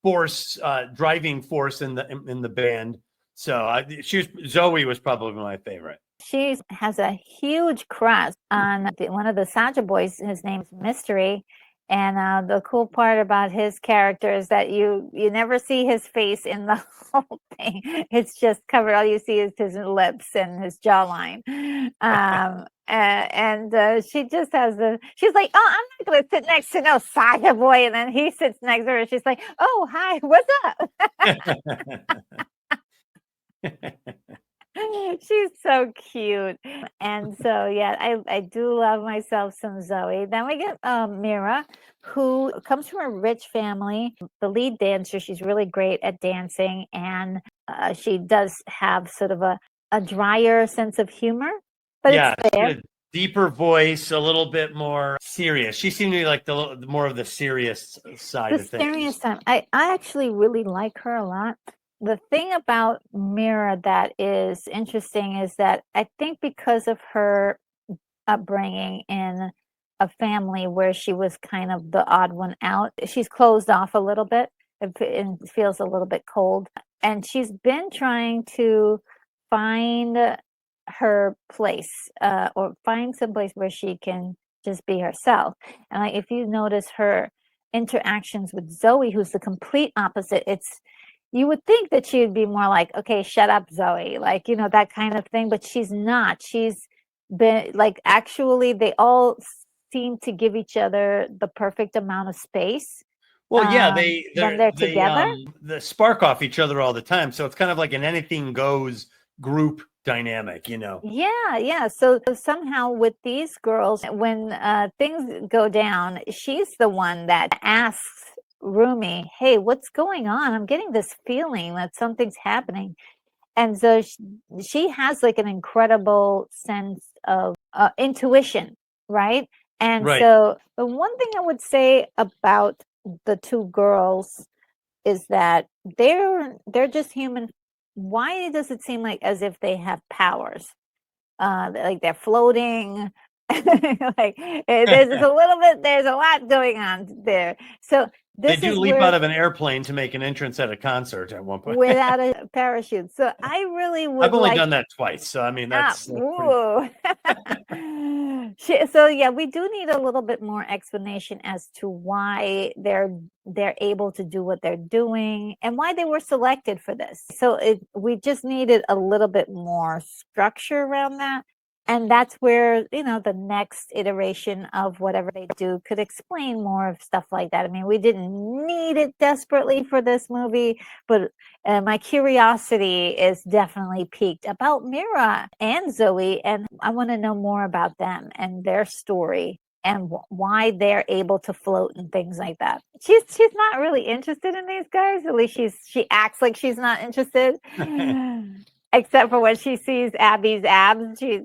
force, driving force in the band. So Zoe was probably my favorite. She has a huge crush on one of the Saja boys. His name's Mystery. And the cool part about his character is that you never see his face in the whole thing. It's just covered. All you see is his lips and his jawline. And she just has she's like, oh, I'm not going to sit next to no Saja boy. And then he sits next to her. And she's like, oh, hi, what's up? She's so cute. And so, yeah, I do love myself some Zoe. Then we get Mira, who comes from a rich family. The lead dancer, she's really great at dancing. And she does have sort of a drier sense of humor. But it's there. A deeper voice, a little bit more serious. She seemed to be like the more of the serious side of things. The serious side. I actually really like her a lot. The thing about Mira that is interesting is that I think because of her upbringing in a family where she was kind of the odd one out, she's closed off a little bit and feels a little bit cold. And she's been trying to find her place or find some place where she can just be herself. And like, if you notice her interactions with Zoe, who's the complete opposite, you would think that she would be more like, okay, shut up, Zoe, like, that kind of thing. But she's not. She's been like, actually, they all seem to give each other the perfect amount of space. Well, yeah, when they're together. They spark off each other all the time. So it's kind of like an anything goes group dynamic, Yeah. So somehow with these girls, when things go down, she's the one that asks Roomie, hey, what's going on? I'm getting this feeling that something's happening. And so she has like an incredible sense of intuition, right? And so the one thing I would say about the two girls is that they're just human. Why does it seem like as if they have powers? Like they're floating. Like there's a lot going on there. So they do leap out of an airplane to make an entrance at a concert at one point without a parachute. So I really would. I've only done that twice, so I mean that's So yeah, we do need a little bit more explanation as to why they're able to do what they're doing and why they were selected for this. So we just needed a little bit more structure around that. And that's where, the next iteration of whatever they do could explain more of stuff like that. I mean, we didn't need it desperately for this movie, but my curiosity is definitely piqued about Mira and Zoe, and I want to know more about them and their story. and why they're able to float and things like that. She's not really interested in these guys. At least she acts like she's not interested. Except for when she sees Abby's abs, she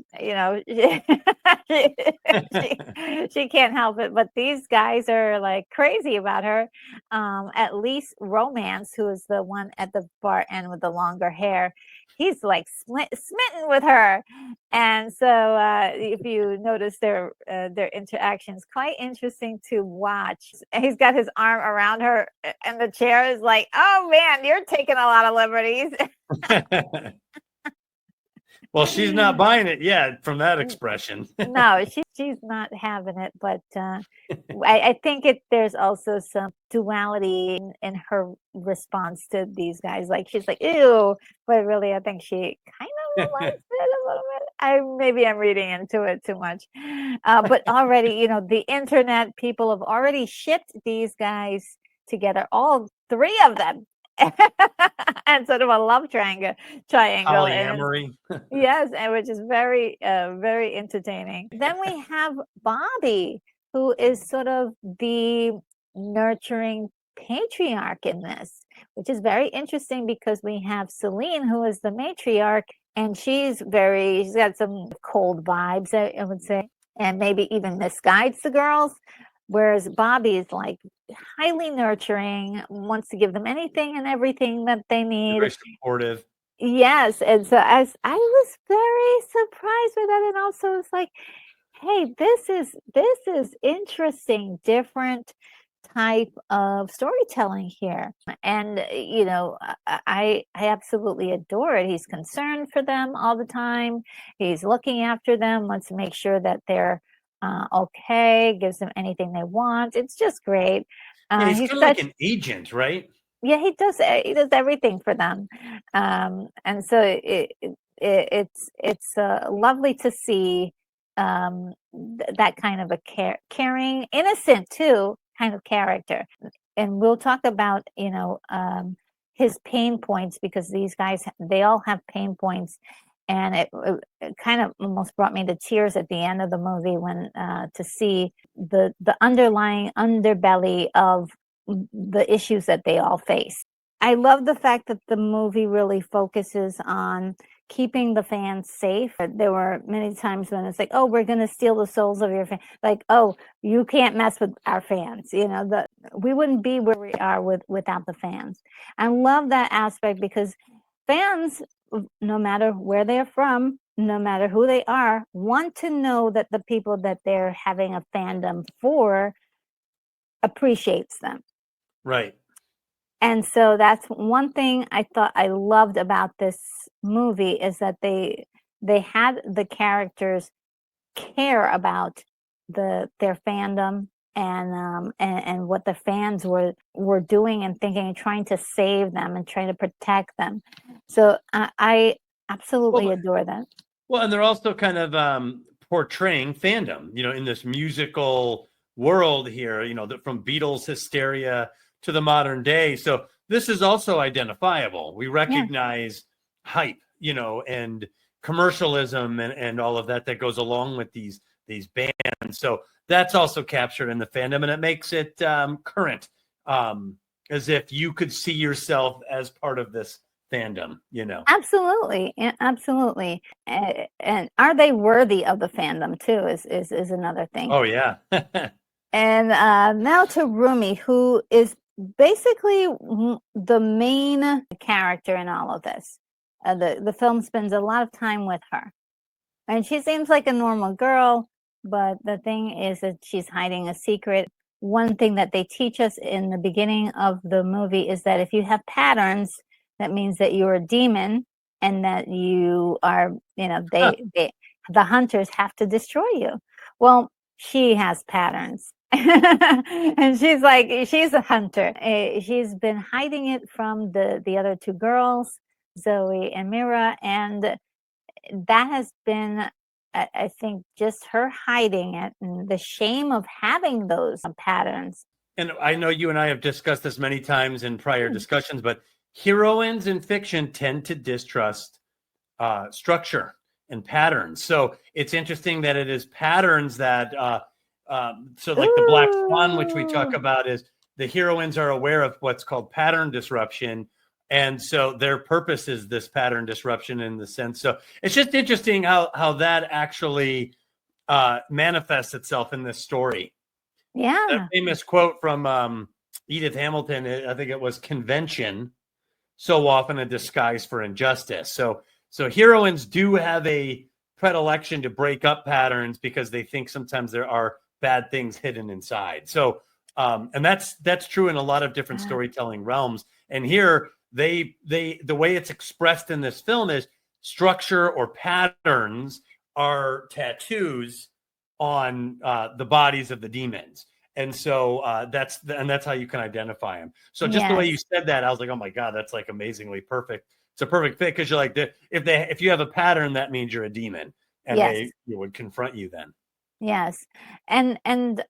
can't help it. But these guys are like crazy about her. At least Romance, who is the one at the far end with the longer hair, he's like smitten with her. And so if you notice their interactions, quite interesting to watch. He's got his arm around her, and the chair is like, "Oh man, you're taking a lot of liberties." Well, she's not buying it yet from that expression. No, she's not having it, but I think there's also some duality in her response to these guys. Like she's like, ew, but really I think she kind of likes it a little bit. Maybe I'm reading into it too much. But already, the internet people have already shipped these guys together, all three of them. And sort of a love triangle. Polyamory. Yes, and which is very, very entertaining. Then we have Bobby, who is sort of the nurturing patriarch in this, which is very interesting because we have Celine, who is the matriarch, and she's got some cold vibes, I would say, and maybe even misguides the girls. Whereas Bobby is like highly nurturing, wants to give them anything and everything that they need. Very supportive. Yes. And so I was very surprised with that. And also it's like, hey, this is interesting, different type of storytelling here. And I absolutely adore it. He's concerned for them all the time. He's looking after them, wants to make sure that they're okay, gives them anything they want. It's just great. Yeah, he's kind of like an agent, right? Yeah, he does everything for them. And so it's lovely to see that kind of a caring, innocent too, kind of character. And we'll talk about his pain points, because these guys, they all have pain points. And it kind of almost brought me to tears at the end of the movie when to see the underlying underbelly of the issues that they all face. I love the fact that the movie really focuses on keeping the fans safe. There were many times when it's like, oh, we're going to steal the souls of your fans. Like, oh, you can't mess with our fans. We wouldn't be where we are without the fans. I love that aspect, because fans, no matter where they're from, no matter who they are, want to know that the people that they're having a fandom for appreciates them. Right. And so that's one thing I thought I loved about this movie, is that they had the characters care about their fandom and what the fans were doing and thinking, and trying to save them and trying to protect them. So I absolutely adore that. Well, and they're also kind of portraying fandom, in this musical world here, from Beatles hysteria to the modern day. So this is also identifiable. We recognize hype, and commercialism and all of that goes along with these bands. So that's also captured in the fandom, and it makes it current, as if you could see yourself as part of this fandom, Absolutely. And are they worthy of the fandom too is another thing. Oh yeah. And now to Roomie, who is basically the main character in all of this. The film spends a lot of time with her, and she seems like a normal girl, but the thing is that she's hiding a secret. One thing that they teach us in the beginning of the movie is that if you have patterns, that means that you're a demon, and that you are, the hunters have to destroy you. Well, she has patterns. And she's a hunter. She's been hiding it from the other two girls, Zoe and Mira, and that has been, I think, just her hiding it and the shame of having those patterns. And I know you and I have discussed this many times in prior discussions, but heroines in fiction tend to distrust structure and patterns. So it's interesting that it is patterns that So like the Black Swan, which we Ooh. talk about, is the heroines are aware of what's called pattern disruption. And so their purpose is this pattern disruption in the sense. So it's just interesting how that actually manifests itself in this story. Yeah. That famous quote from Edith Hamilton, I think it was, convention, so often a disguise for injustice. So heroines do have a predilection to break up patterns because they think sometimes there are bad things hidden inside. So and that's true in a lot of different storytelling realms. And here the way it's expressed in this film is structure or patterns are tattoos on the bodies of the demons. And so that's how you can identify them. So just the way you said that, I was like, oh my God, that's like amazingly perfect. It's a perfect fit because you're like, if you have a pattern, that means you're a demon, and they would confront you then. Yes. And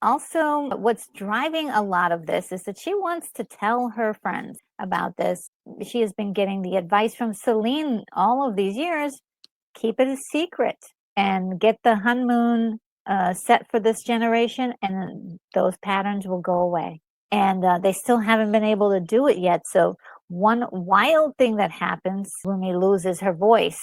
also what's driving a lot of this is that she wants to tell her friends about this. She has been getting the advice from Celine all of these years, keep it a secret and get the honeymoon set for this generation, and those patterns will go away. And they still haven't been able to do it yet. So one wild thing that happens, Roomie loses her voice.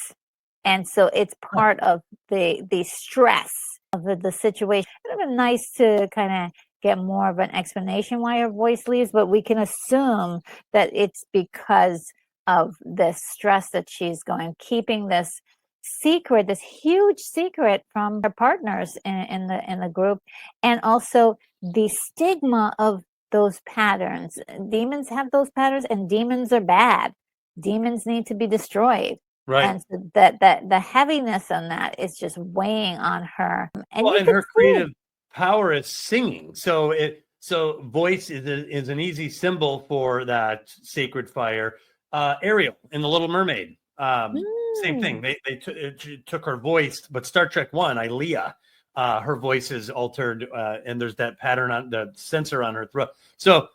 And so it's part of the stress of the situation. It would have been nice to kind of get more of an explanation why her voice leaves, but we can assume that it's because of this stress that she's going, keeping this secret, this huge secret from her partners in the group, and also the stigma of those patterns. Demons have those patterns, and demons are bad. Demons need to be destroyed. Right. And so that the heaviness on that is just weighing on her. And, and her creative power is singing. So voice is an easy symbol for that sacred fire. Ariel in The Little Mermaid, same thing. They took her voice, but Star Trek One, Ilea, her voice is altered, and there's that pattern on the sensor on her throat. So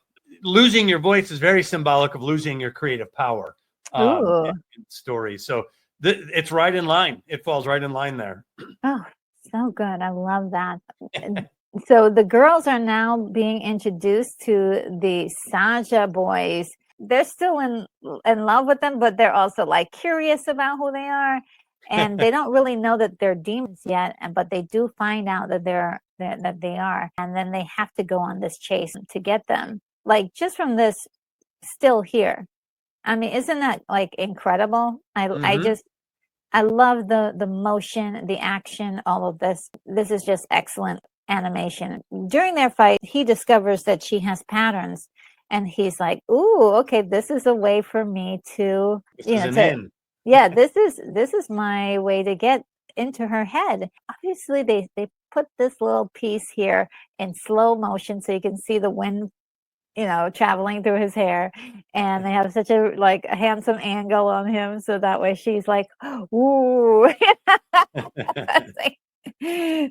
losing your voice is very symbolic of losing your creative power. In stories. So it's right in line. It falls right in line there. Oh, so good. I love that. So the girls are now being introduced to the Saja boys. They're still in love with them, but they're also like curious about who they are. And they don't really know that they're demons yet, but they do find out that they are. And then they have to go on this chase to get them. Like just from this still here. I mean, isn't that like incredible? I love the motion, the action, all of this. This is just excellent animation. During their fight, he discovers that she has patterns, and he's like, "Ooh, okay, this is a way for me to, this is my way to get into her head." Obviously, they put this little piece here in slow motion so you can see the wind traveling through his hair, and they have such a handsome angle on him, so that way she's like, ooh.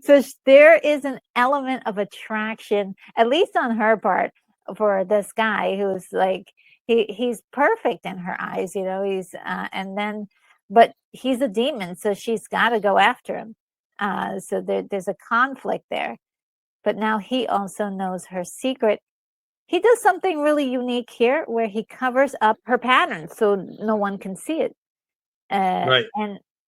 So there is an element of attraction, at least on her part, for this guy who's like he's perfect in her eyes, he's but he's a demon, so she's got to go after him. So there's a conflict there, but now he also knows her secret. He does something really unique here where he covers up her patterns so no one can see it. Right.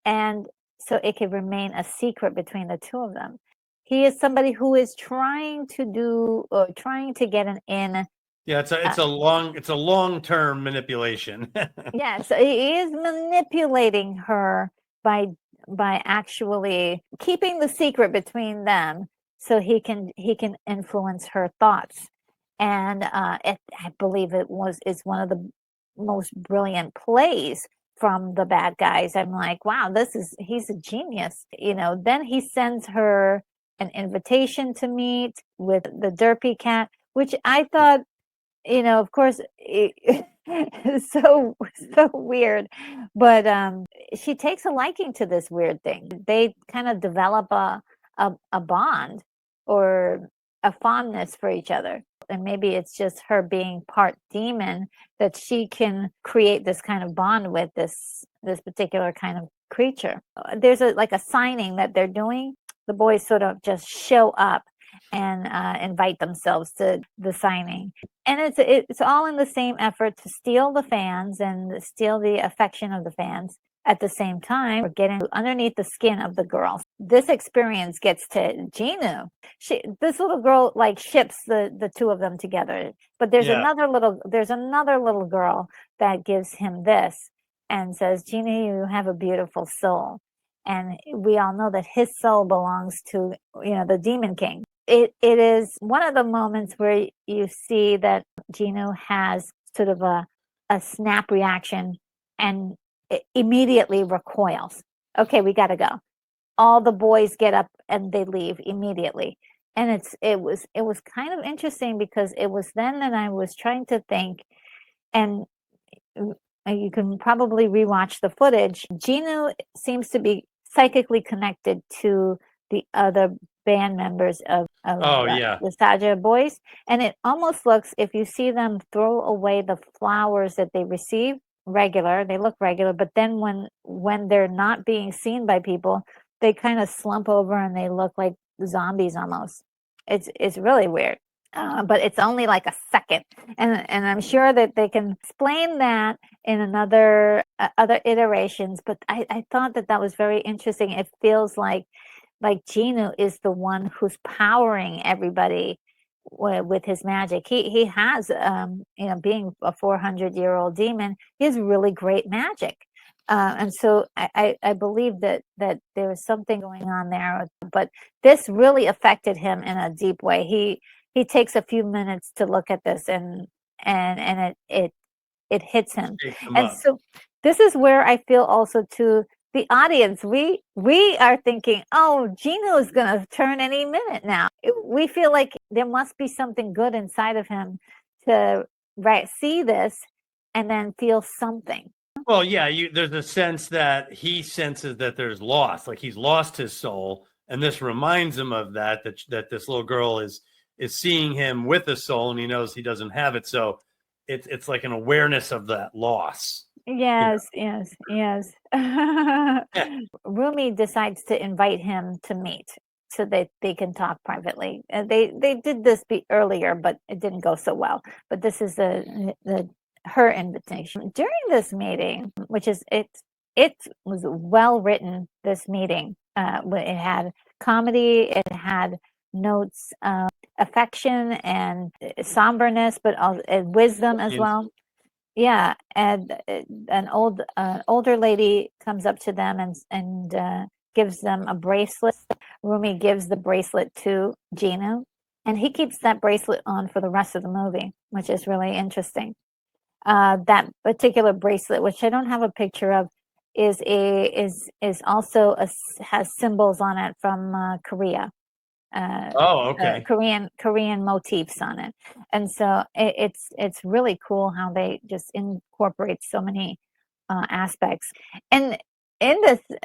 And so it can remain a secret between the two of them. He is somebody who is trying to get an in. Yeah, it's a long-term manipulation. Yeah, so he is manipulating her by actually keeping the secret between them so he can influence her thoughts. And I believe it's one of the most brilliant plays from the bad guys. I'm like, wow, he's a genius. Then he sends her an invitation to meet with the Derpy cat, which I thought, of course, it's so weird. But she takes a liking to this weird thing. They kind of develop a bond or a fondness for each other. And maybe it's just her being part demon that she can create this kind of bond with this particular kind of creature. There's a signing that they're doing. The boys sort of just show up, and invite themselves to the signing. And it's all in the same effort to steal the fans and steal the affection of the fans. At the same time, we're getting underneath the skin of the girls. This experience gets to Ginu. This little girl like ships the two of them together. But there's another little girl that gives him this and says, Ginu, you have a beautiful soul. And we all know that his soul belongs to, the Demon King. It is one of the moments where you see that Ginu has sort of a snap reaction and it immediately recoils. Okay, we got to go. All the boys get up and they leave immediately. And it was kind of interesting because it was then that I was trying to think, and you can probably rewatch the footage. Ginu seems to be psychically connected to the other band members of the Saja boys, and it almost looks, if you see them throw away the flowers that they receive, they look regular, but then when they're not being seen by people, they kind of slump over and they look like zombies almost. It's really weird. But it's only like a second, and I'm sure that they can explain that in other iterations. But I thought that was very interesting. It feels like Ginu is the one who's powering everybody with his magic. He has, being a 400-year-old demon, he has really great magic. And so I believe that there was something going on there. But this really affected him in a deep way. He takes a few minutes to look at this and it hits him. And so this is where I feel also too, the audience, we are thinking, oh, Ginu is going to turn any minute now. We feel like there must be something good inside of him to see this and then feel something. Well, yeah, there's a sense that he senses that there's loss, like he's lost his soul, and this reminds him of that this little girl is seeing him with a soul, and he knows he doesn't have it. So it's like an awareness of that loss. Yes. Roomie decides to invite him to meet so that they can talk privately. They did this earlier, but it didn't go so well. But this is her invitation. During this meeting, which is it was well written, this meeting. It had comedy, it had notes of affection and somberness, but and wisdom as well. Yeah, and an older lady comes up to them and gives them a bracelet. Roomie gives the bracelet to Ginu, and he keeps that bracelet on for the rest of the movie, which is really interesting. That particular bracelet, which I don't have a picture of, is also has symbols on it from Korea. Okay. Korean motifs on it, and so it's really cool how they just incorporate so many aspects. And in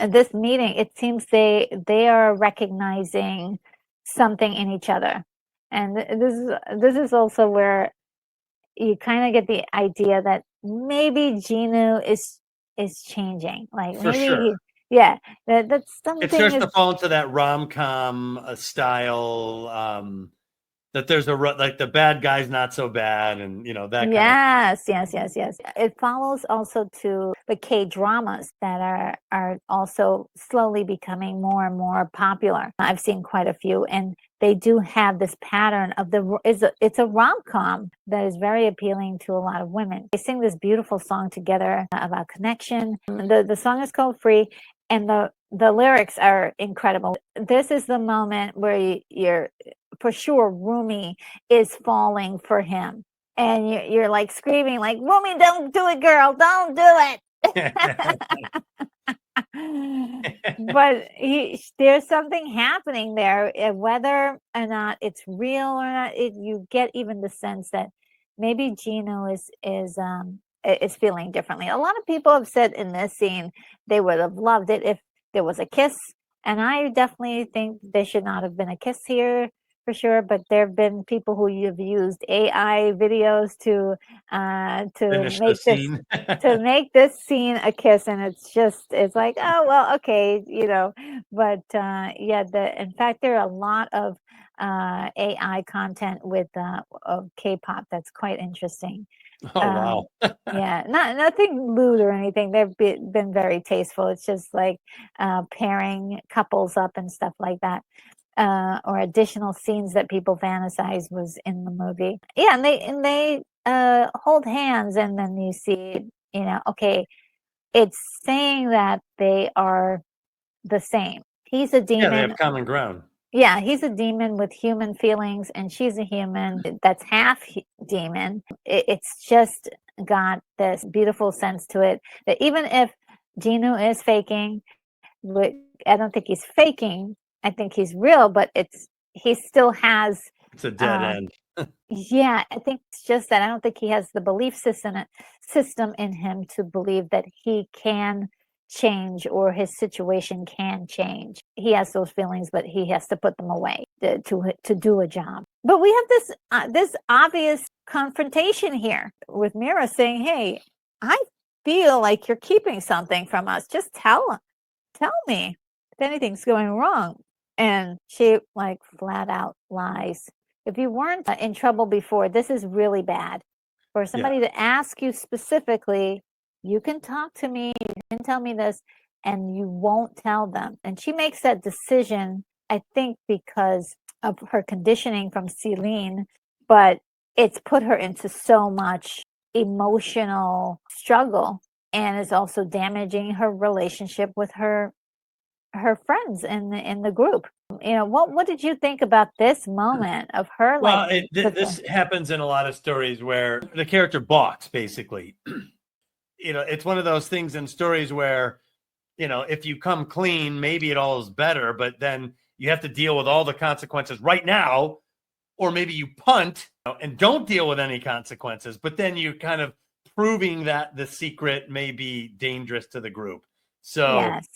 this meeting, it seems they are recognizing something in each other, and this is also where you kind of get the idea that maybe Ginu is changing, like for maybe sure. Yeah, that's something. It starts to fall into that rom-com style. That there's like the bad guy's not so bad, and that. Yes. It follows also to the K-dramas that are also slowly becoming more and more popular. I've seen quite a few, and they do have this pattern of it's a rom-com that is very appealing to a lot of women. They sing this beautiful song together about connection. The song is called Free, and the lyrics are incredible. This is the moment where you're for sure Roomie is falling for him, and you're like screaming like, Roomie, don't do it, girl, don't do it. But there's something happening there, whether or not it's real or not. You get even the sense that maybe Ginu is feeling differently. A lot of people have said in this scene they would have loved it if there was a kiss, and I definitely think there should not have been a kiss here. for sure, but there have been people who have used AI videos to Finish the scene. make this scene a kiss, and it's like, oh well, okay, but yeah, in fact there are a lot of AI content with of K-pop that's quite interesting. Oh, wow. Yeah, nothing lewd or anything. They've been very tasteful. It's just like pairing couples up and stuff like that, or additional scenes that people fantasize was in the movie. Yeah, and they hold hands, and then you see, okay, it's saying that they are the same. He's a Yeah, they demon. have common ground. Yeah, he's a demon with human feelings, and she's a human that's half demon. It's just got this beautiful sense to it that even if Genu is faking, which I don't think he's faking, I think he's real, but he still has. It's a dead end. Yeah, I think it's just that I don't think he has the belief system in him to believe that he can change or his situation can change. He has those feelings, but he has to put them away to do a job. But we have this obvious confrontation here with Mira saying, "Hey, I feel like you're keeping something from us. Just tell me if anything's going wrong." And she like flat out lies. If you weren't in trouble before, this is really bad. For somebody to ask you specifically, you can talk to me, you can tell me this, and you won't tell them. And she makes that decision, I think, because of her conditioning from Celine, but it's put her into so much emotional struggle and is also damaging her relationship with her friends in the group. What did you think about this moment of her? Well, this happens in a lot of stories where the character balks, basically. It's one of those things in stories where, if you come clean, maybe it all is better, but then you have to deal with all the consequences right now, or maybe you punt and don't deal with any consequences, but then you kind of proving that the secret may be dangerous to the group. So yes.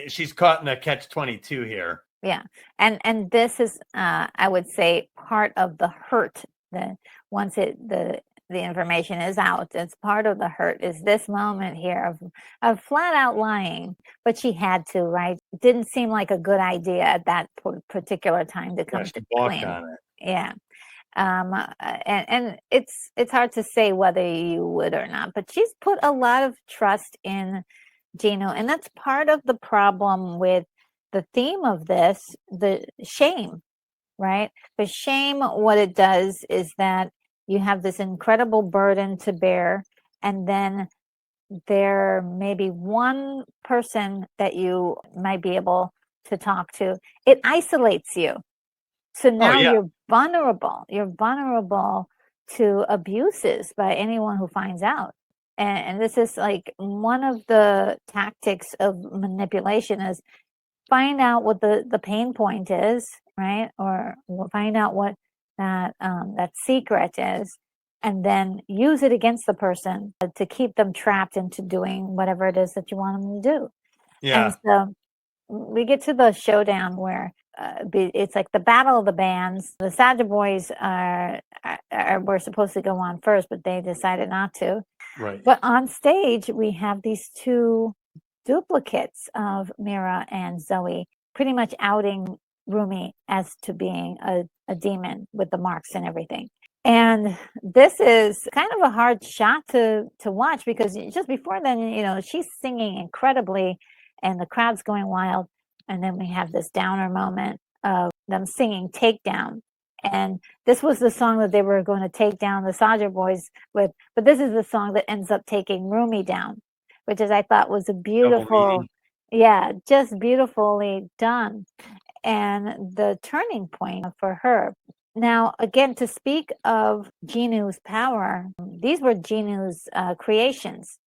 She's caught in a catch-22 here. Yeah. And this is I would say part of the hurt that once the information is out, it's part of the hurt is this moment here of flat out lying, but she had to, right? It didn't seem like a good idea at that particular time to come to clean. On it. Yeah. And it's hard to say whether you would or not, but she's put a lot of trust in Genu, and that's part of the problem with the theme of this, the shame, right? The shame, what it does is that you have this incredible burden to bear, and then there may be one person that you might be able to talk to. It isolates you. So now you're vulnerable. You're vulnerable to abuses by anyone who finds out. And this is like one of the tactics of manipulation is find out what the pain point is, right? Or find out what that secret is, and then use it against the person to keep them trapped into doing whatever it is that you want them to do. Yeah. And so we get to the showdown where it's like the battle of the bands. The Saja boys were supposed to go on first, but they decided not to. Right. But on stage, we have these two duplicates of Mira and Zoe, pretty much outing Roomie as to being a demon with the marks and everything. And this is kind of a hard shot to watch because just before then, she's singing incredibly and the crowd's going wild. And then we have this downer moment of them singing Takedown. And this was the song that they were going to take down the Saja boys with. But this is the song that ends up taking Roomie down, which I thought was a beautiful, just beautifully done. And the turning point for her. Now, again, to speak of Genu's power, these were Genu's creations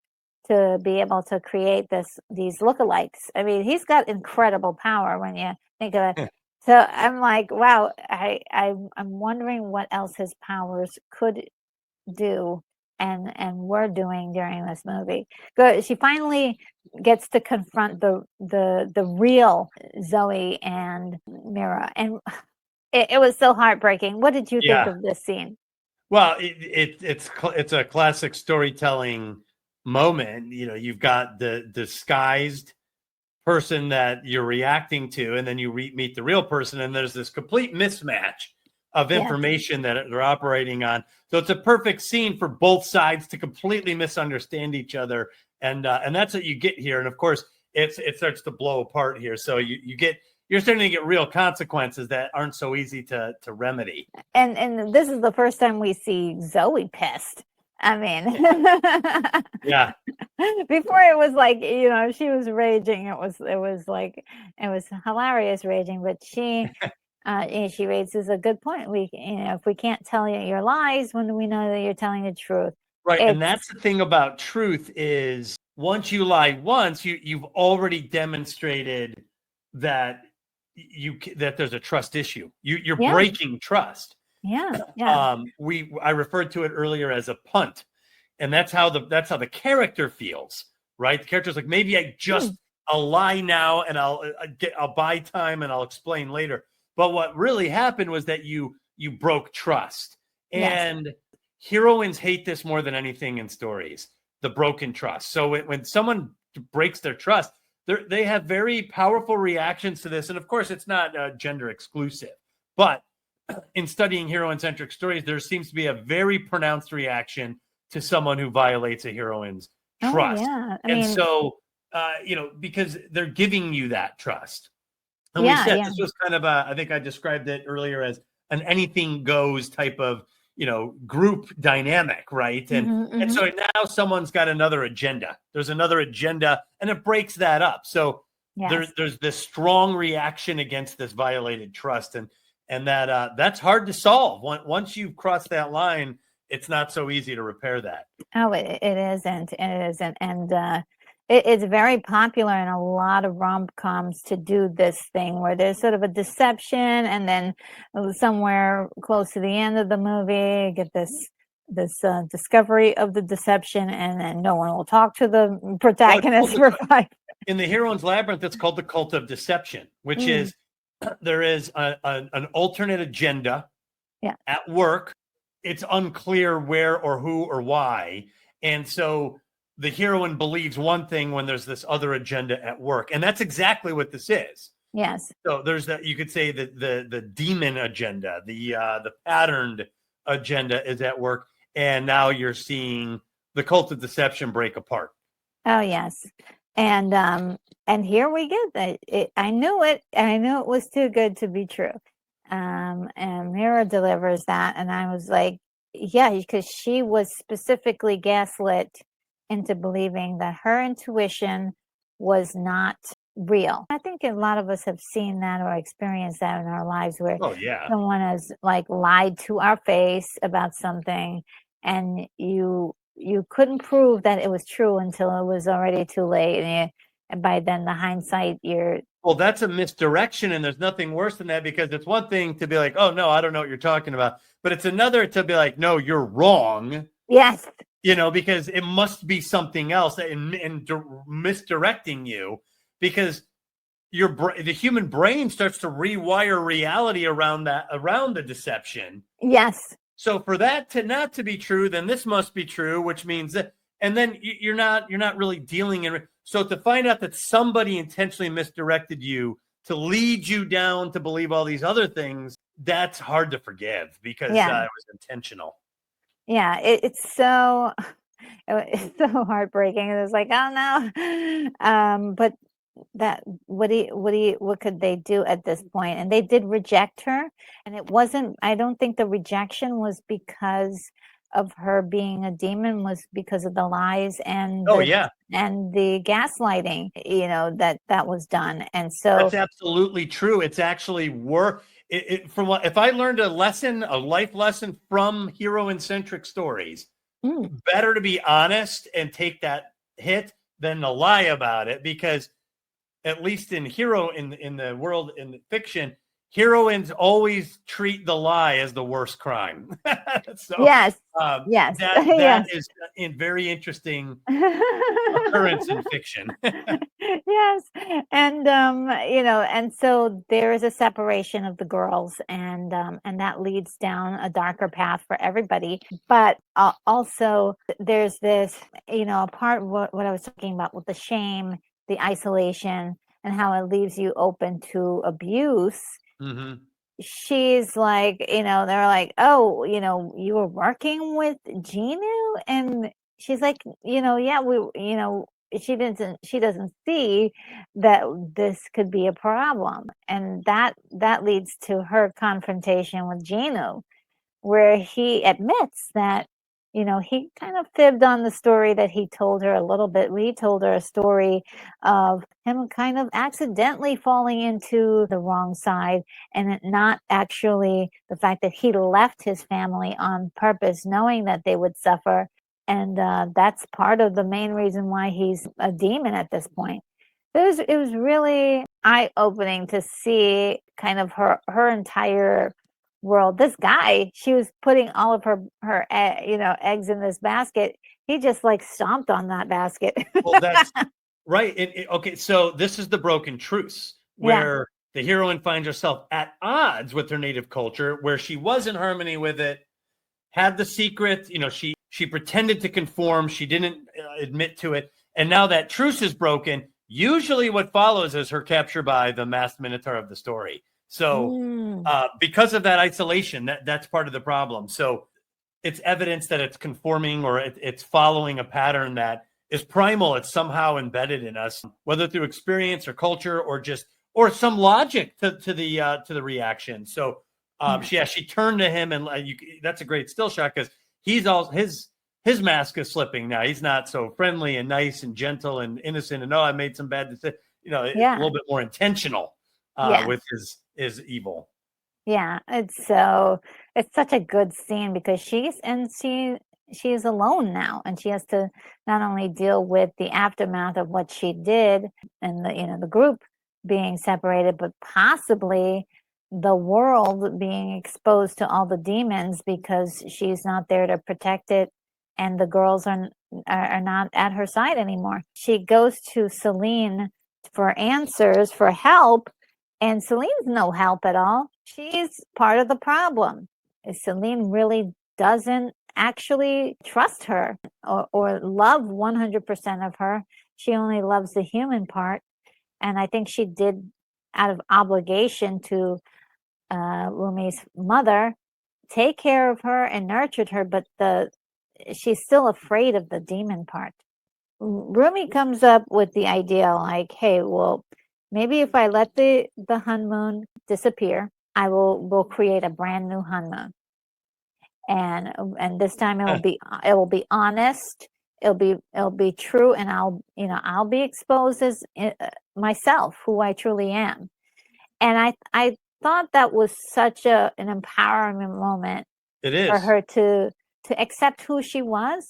to be able to create these lookalikes. I mean, he's got incredible power when you think of it. So I'm like, wow, I'm wondering what else his powers could do and were doing during this movie. She finally gets to confront the real Zoe and Mira. And It was so heartbreaking. What did you think Yeah. of this scene? Well, it's a classic storytelling moment. You know, you've got the disguised person that you're reacting to, and then you meet the real person, and there's this complete mismatch of Yeah. information that they're operating on. So it's a perfect scene for both sides to completely misunderstand each other, and that's what you get here. And of course, it starts to blow apart here. So you're starting to get real consequences that aren't so easy to remedy. And this is the first time we see Zoe pissed. I mean, Yeah. before it was like, she was raging. It was hilarious raging, but she raises a good point. If we can't tell you your lies when we know that you're telling the truth. Right. And that's the thing about truth is once you lie once, you've already demonstrated that that there's a trust issue. You're breaking trust. Yeah. I referred to it earlier as a punt. And that's how the character feels, right? The character's like, maybe I'll lie now and I'll buy time and I'll explain later. But what really happened was that you broke trust. And heroines hate this more than anything in stories, the broken trust. So when someone breaks their trust, they have very powerful reactions to this. And of course, it's not gender exclusive. But in studying hero-centric stories, there seems to be a very pronounced reaction to someone who violates a heroine's trust. So, because they're giving you that trust. And we said this was kind of I think I described it earlier as an anything goes type of, group dynamic, right? And so now someone's got another agenda. There's another agenda, and it breaks that up. So there's this strong reaction against this violated trust, and that's hard to solve. Once you've crossed that line, it's not so easy to repair that. Oh, it isn't. It isn't. And it's very popular in a lot of rom-coms to do this thing where there's sort of a deception, and then somewhere close to the end of the movie, get this discovery of the deception, and then no one will talk to the protagonist for 5. In the Heroine's Labyrinth, it's called the cult of deception, which is there is an alternate agenda at work. It's unclear where or who or why. And so the heroine believes one thing when there's this other agenda at work. And that's exactly what this is. Yes. So there's that, you could say that the demon agenda, the patterned agenda is at work. And now you're seeing the cult of deception break apart. Oh, yes. And here we get that. I knew it. I knew it was too good to be true. And Mira delivers that, and I was like, yeah, because she was specifically gaslit into believing that her intuition was not real. I think a lot of us have seen that or experienced that in our lives where someone has lied to our face about something, and you couldn't prove that it was true until it was already too late, and by then the hindsight, well, that's a misdirection, and there's nothing worse than that, because it's one thing to be like, oh, no, I don't know what you're talking about. But it's another to be like, no, you're wrong. Yes. Because it must be something else and misdirecting you, because the human brain starts to rewire reality around the deception. Yes. So for that to not to be true, then this must be true, which means that, and then you're not really dealing in. So to find out that somebody intentionally misdirected you to lead you down to believe all these other things, that's hard to forgive, because it was intentional. Yeah, it's so heartbreaking. It was like, oh no. But that what could they do at this point? And they did reject her, and it wasn't. I don't think the rejection was because of her being a demon, was because of the lies and and the gaslighting, that was done. And so that's absolutely true. It's actually if I learned a life lesson from hero-centric stories, better to be honest and take that hit than to lie about it, because at least in the world, in the fiction, heroines always treat the lie as the worst crime. So Yes. Yes. that Yes. is a very interesting occurrence in fiction. Yes. And and so there is a separation of the girls, and that leads down a darker path for everybody. But also there's this, a part of what I was talking about with the shame, the isolation, and how it leaves you open to abuse. Mm-hmm. She's like, they're like, oh, you were working with Genu, and she's like, yeah, she doesn't see that this could be a problem, and that leads to her confrontation with Genu, where he admits that, he kind of fibbed on the story that he told her a little bit. He told her a story of him kind of accidentally falling into the wrong side, and it not actually the fact that he left his family on purpose, knowing that they would suffer. And that's part of the main reason why he's a demon at this point. It was really eye-opening to see kind of her entire world. This guy, she was putting all of her eggs in this basket. He just like stomped on that basket. Well, that's right. Okay, so this is the broken truce where the heroine finds herself at odds with her native culture, where she was in harmony with it, had the secret. She pretended to conform. She didn't admit to it, and now that truce is broken. Usually, what follows is her capture by the masked minotaur of the story. So, because of that isolation, that's part of the problem. So, it's evidence that it's conforming, or it's following a pattern that is primal. It's somehow embedded in us, whether through experience or culture, or some logic to the reaction. So, she turned to him, and that's a great still shot because he's all his mask is slipping now. He's not so friendly and nice and gentle and innocent. And I made some bad decisions. It's a little bit more intentional with his evil. Yeah, it's such a good scene because she is alone now, and she has to not only deal with the aftermath of what she did and the group being separated, but possibly the world being exposed to all the demons because she's not there to protect it, and the girls are not at her side anymore. She goes to Celine for answers, for help, and Celine's no help at all. She's part of the problem. Celine really doesn't actually trust her or love 100% of her. She only loves the human part. And I think she did out of obligation to Roomie's mother, take care of her and nurtured her, but she's still afraid of the demon part. Roomie comes up with the idea like, hey, well, maybe if I let the Hun Moon disappear, I will create a brand new Hun Moon, and this time it will be honest, it'll be true, and I'll be exposed as myself, who I truly am. And I thought that was such an empowerment moment. It is for her to accept who she was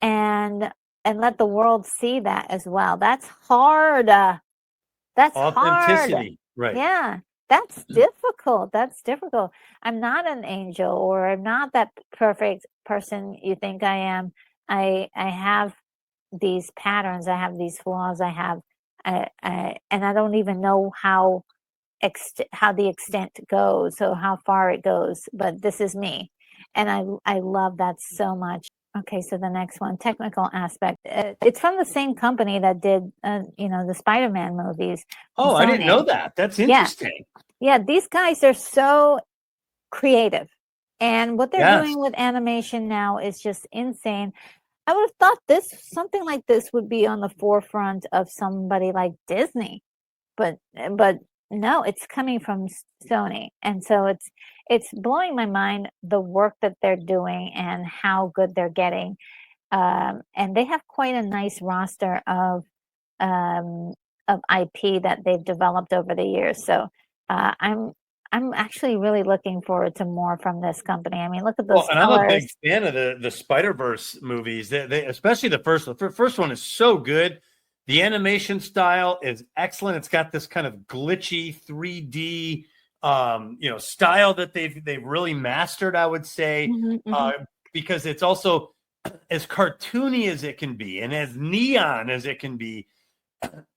and let the world see that as well. That's hard. That's authenticity, hard. right? Yeah, that's difficult. That's difficult. I'm not an angel, or I'm not that perfect person you think I am. I have these patterns. I have these flaws. and I don't even know how the extent goes, so how far it goes. But this is me, and I love that so much. Okay, so the next one, technical aspect. It's from the same company that did, the Spider-Man movies. Oh, I didn't know that. That's interesting. Yeah, these guys are so creative. And what they're doing with animation now is just insane. I would have thought something like this would be on the forefront of somebody like Disney. But no, it's coming from Sony. And so it's blowing my mind, the work that they're doing and how good they're getting. And they have quite a nice roster of IP that they've developed over the years. So I'm actually really looking forward to more from this company. I mean, look at those. And I'm a big fan of the Spider-Verse movies. They especially the first one is so good. The animation style is excellent. It's got this kind of glitchy 3D style that they've really mastered, I would say, because it's also as cartoony as it can be and as neon as it can be.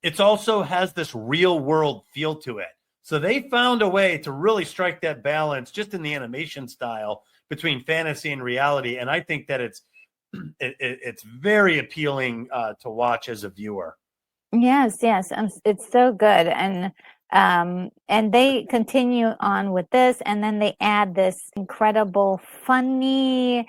It also has this real world feel to it. So they found a way to really strike that balance just in the animation style between fantasy and reality. And I think that it's very appealing to watch as a viewer. Yes, it's so good, and they continue on with this, and then they add this incredible, funny,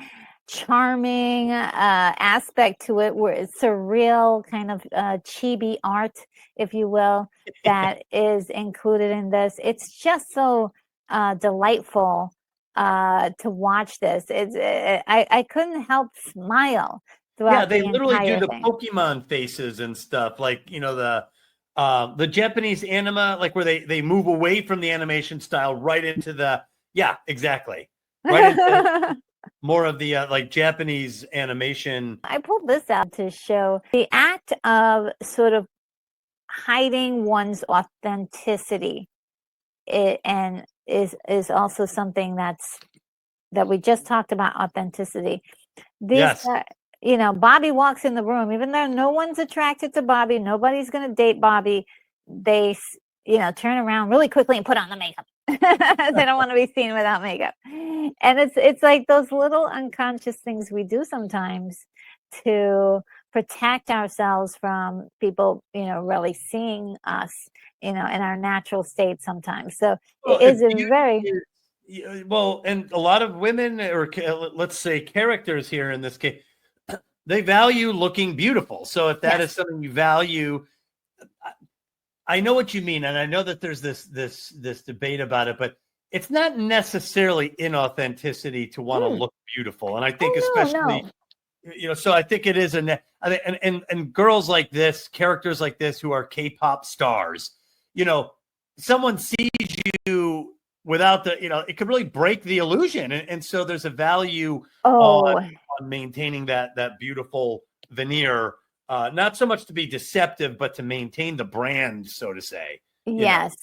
charming aspect to it, where it's surreal, kind of chibi art, if you will, that is included in this. It's just so delightful to watch this. I couldn't help smile throughout They the literally do entire the thing. Pokemon faces and stuff, like the Japanese anime, like where they move away from the animation style right into exactly, right into more of the like Japanese animation. I pulled this out to show the act of sort of hiding one's authenticity, and is also something that we just talked about, authenticity. Yes. Bobby walks in the room, even though no one's attracted to Bobby, nobody's going to date Bobby. They, turn around really quickly and put on the makeup. They don't want to be seen without makeup. And it's like those little unconscious things we do sometimes to protect ourselves from people, really seeing us, in our natural state sometimes. So Well, it is a very... and a lot of women, or let's say characters here in this case, they value looking beautiful. So if that is something you value, I know what you mean, and I know that there's this debate about it, but it's not necessarily inauthenticity to want to look beautiful. And I think especially, so I think it is and girls like this, characters like this who are K-pop stars, someone sees you without it could really break the illusion. And so there's a value on maintaining that beautiful veneer, not so much to be deceptive, but to maintain the brand, so to say. Yes.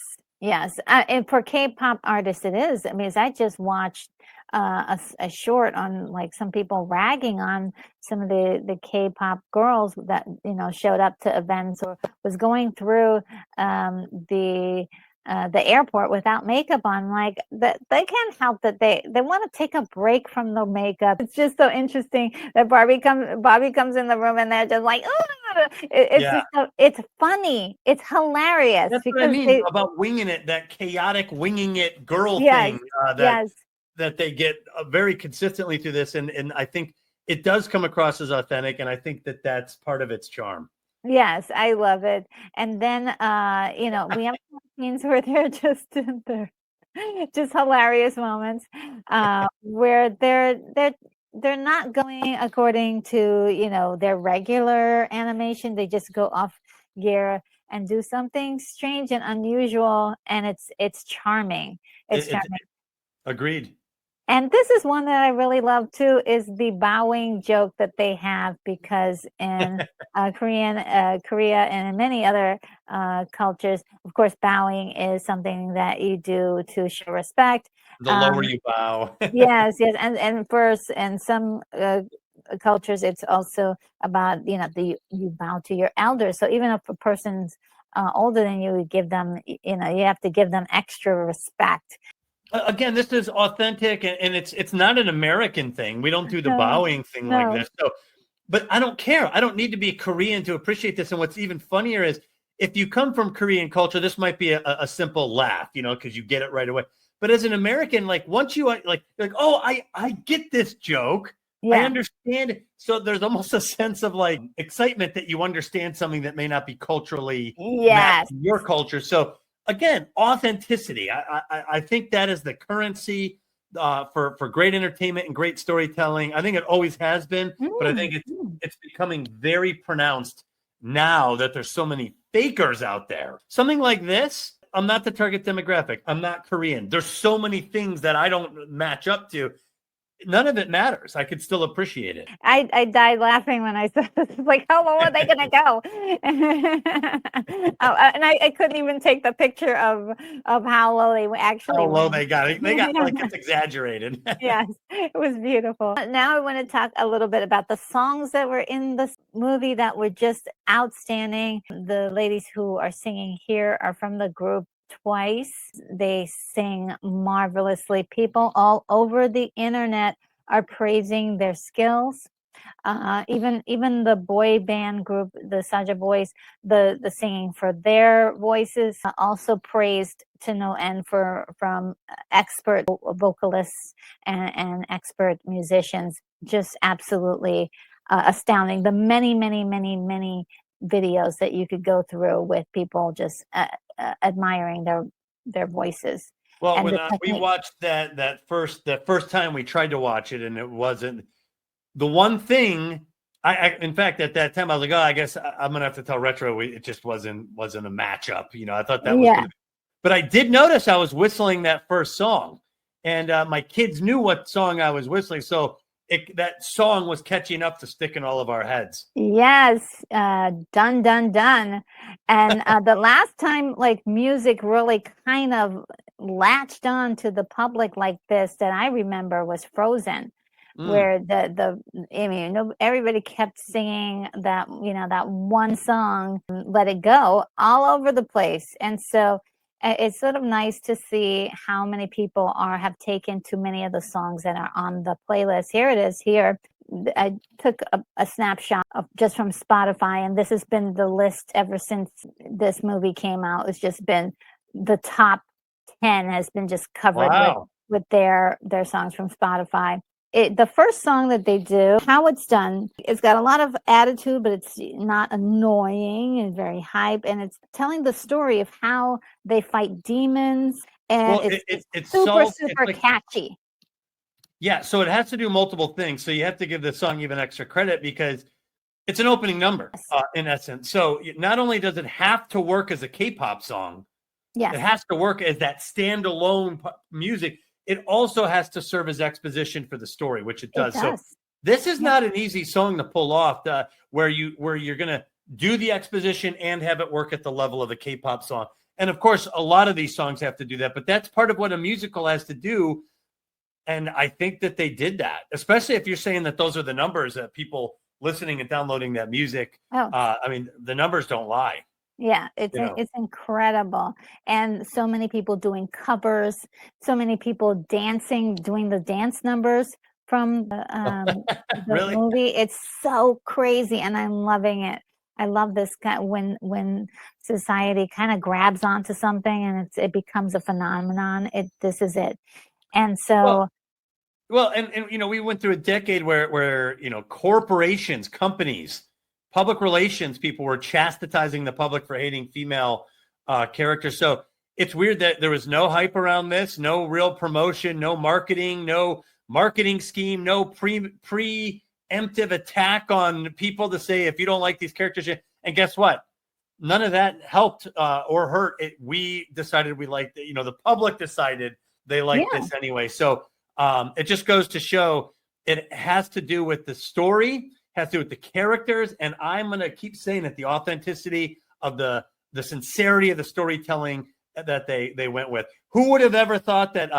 And for K-pop artists, it is. I mean, I just watched a short on like some people ragging on some of the K-pop girls that showed up to events or was going through the airport without makeup on. Like that, they can't help that they want to take a break from the makeup. It's just so interesting that Bobby comes in the room and they're just like, oh, it's funny, it's hilarious. That's what I mean about winging it, that chaotic winging it girl thing that they get very consistently through this, and I think it does come across as authentic, and I think that that's part of its charm. Yes, I love it. And then we have scenes where they're just hilarious moments where they're not going according to their regular animation. They just go off gear and do something strange and unusual, and it's charming. It's charming. Agreed. And this is one that I really love too, is the bowing joke that they have, because in Korea and in many other cultures, of course, bowing is something that you do to show respect. The lower you bow. Yes. And first, in some cultures, it's also about, you bow to your elders. So even if a person's older than you, give them, you have to give them extra respect. Again, this is authentic, and it's not an American thing. We don't do the bowing thing like this. So, but I don't care. I don't need to be Korean to appreciate this. And what's even funnier is if you come from Korean culture, this might be a simple laugh, because you get it right away. But as an American, like once you like, oh, I get this joke. Yeah. I understand it. So there's almost a sense of like excitement that you understand something that may not be culturally matched in your culture. So again, authenticity. I think that is the currency for great entertainment and great storytelling. I think it always has been, but I think it's becoming very pronounced now that there's so many fakers out there. Something like this, I'm not the target demographic. I'm not Korean. There's so many things that I don't match up to. none of it matters. I could still appreciate it. I died laughing when I saw this. It's like, how low are they going to go? And I couldn't even take the picture of how low they actually How low went. they got it. They got like it's exaggerated. Yes, it was beautiful. Now I want to talk a little bit about the songs that were in this movie that were just outstanding. The ladies who are singing here are from the group Twice. They sing marvelously. People all over the internet are praising their skills. Even the boy band group, the Saja Boys, the singing for their voices also praised to no end from expert vocalists and expert musicians. Just absolutely astounding. The many videos that you could go through with people just admiring their voices. Well, And when the we technique. watched that first time we tried to watch it, and it wasn't the one thing. I in fact at that time I was like, oh, I guess I'm gonna have to tell Retro it just wasn't a matchup. You know, I thought that was Yeah. gonna be, but I did notice I was whistling that first song, and my kids knew what song I was whistling, so that song was catching up to stick in all of our heads. Yes, done, done, done. And the last time like music really kind of latched on to the public like this that I remember was Frozen, where I mean, everybody kept singing that, that one song, Let It Go, all over the place. And so it's sort of nice to see how many people have taken to many of the songs that are on the playlist. Here it is here. I took a snapshot of just from Spotify, and this has been the list ever since this movie came out. It's just been the top 10 has been just covered with their songs from Spotify. The first song that they do, how it's done, it's got a lot of attitude, but it's not annoying and very hype, and it's telling the story of how they fight demons, and it's super catchy. Yeah, so it has to do multiple things. So you have to give the song even extra credit because it's an opening number, in essence. So not only does it have to work as a K-pop song, it has to work as that standalone music. It also has to serve as exposition for the story, which it does. So this is not an easy song to pull off, where you're going to do the exposition and have it work at the level of a K-pop song. And of course, a lot of these songs have to do that, but that's part of what a musical has to do. And I think that they did that, especially if you're saying that those are the numbers that people listening and downloading that music. I mean, the numbers don't lie. Yeah, it's incredible. And so many people doing covers, so many people dancing, doing the dance numbers from the Really? movie. It's so crazy, and I'm loving it. I love this when society kind of grabs onto something and it becomes a phenomenon. This is it. And so well, and we went through a decade where corporations, companies, public relations people were chastising the public for hating female characters. So it's weird that there was no hype around this, no real promotion, no marketing scheme, no preemptive attack on people to say, if you don't like these characters, and guess what? None of that helped or hurt it. We decided we liked it. The public decided they liked this anyway. So it just goes to show it has to do with the story, has to do with the characters, and I'm going to keep saying it, the authenticity of the sincerity of the storytelling that they went with. Who would have ever thought that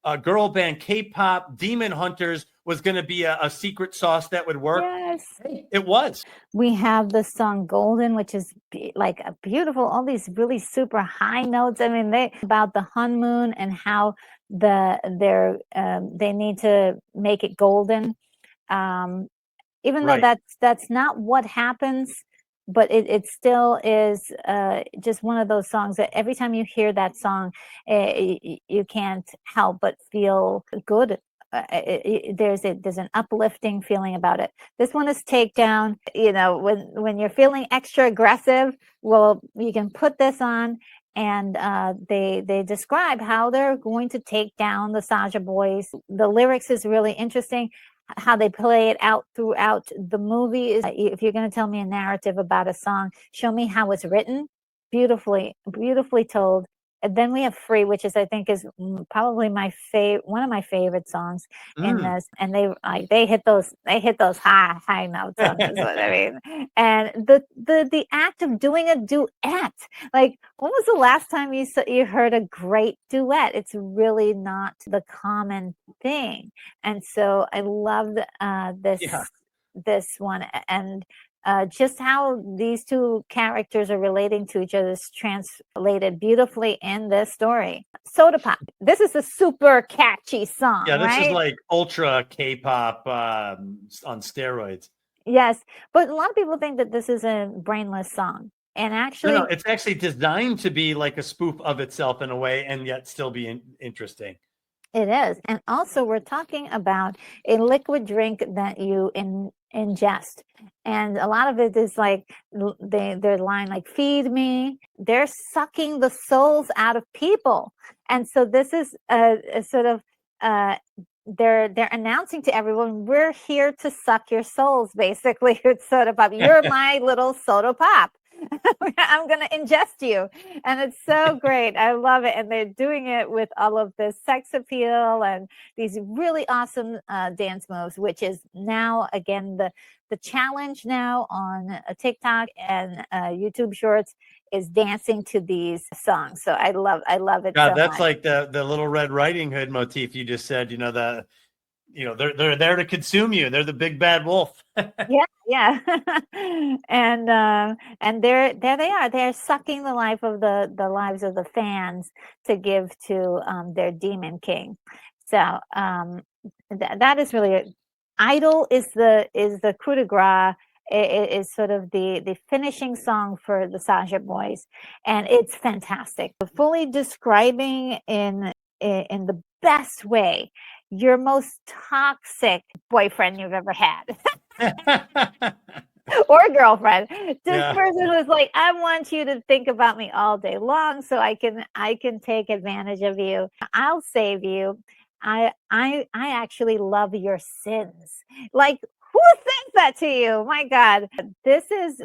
a girl band K-pop Demon Hunters was going to be a secret sauce that would work? Yes. It was. We have the song Golden, which is like a beautiful, all these really super high notes. I mean, about the honeymoon and how they need to make it golden. Even though that's not what happens, but it still is just one of those songs that every time you hear that song, you can't help but feel good. There's an uplifting feeling about it. This one is Takedown. When you're feeling extra aggressive, well, you can put this on, and they describe how they're going to take down the Saja Boys. The lyrics is really interesting. How they play it out throughout the movie is, if you're going to tell me a narrative about a song, show me how it's written, beautifully told, And then we have Free, which is, I think, is probably one of my favorite songs in this. And they hit those high notes on this one. I mean, and the act of doing a duet. Like, when was the last time you heard a great duet? It's really not the common thing. And so I loved this one, and just how these two characters are relating to each other is translated beautifully in this story. Soda Pop. This is a super catchy song, Yeah, this right? is like ultra K-pop on steroids. Yes, but a lot of people think that this is a brainless song. And actually, No, it's actually designed to be like a spoof of itself in a way, and yet still be interesting. It is. And also, we're talking about a liquid drink that you ingest. And a lot of it is like their line, like, feed me. They're sucking the souls out of people. And so this is a sort of, they're announcing to everyone, we're here to suck your souls, basically. It's Soda Pop. You're my little Soda Pop. I'm going to ingest you. And it's so great. I love it. And they're doing it with all of this sex appeal and these really awesome dance moves, which is now, again, the challenge now on TikTok and YouTube Shorts is dancing to these songs. So I love it. God, so that's much. like the Little Red Riding Hood motif you just said. They're there to consume you. They're the big bad wolf. Yeah. And there they are. They're sucking the life of the lives of the fans to give to their demon king. So that is really Idol is the coup de grace. It is sort of the finishing song for the Saja Boys, and it's fantastic. Fully describing in the best way your most toxic boyfriend you've ever had. Or girlfriend. This person was like, I want you to think about me all day long so I can take advantage of you. I'll save you. I actually love your sins. Like, who says that to you? My God. This is,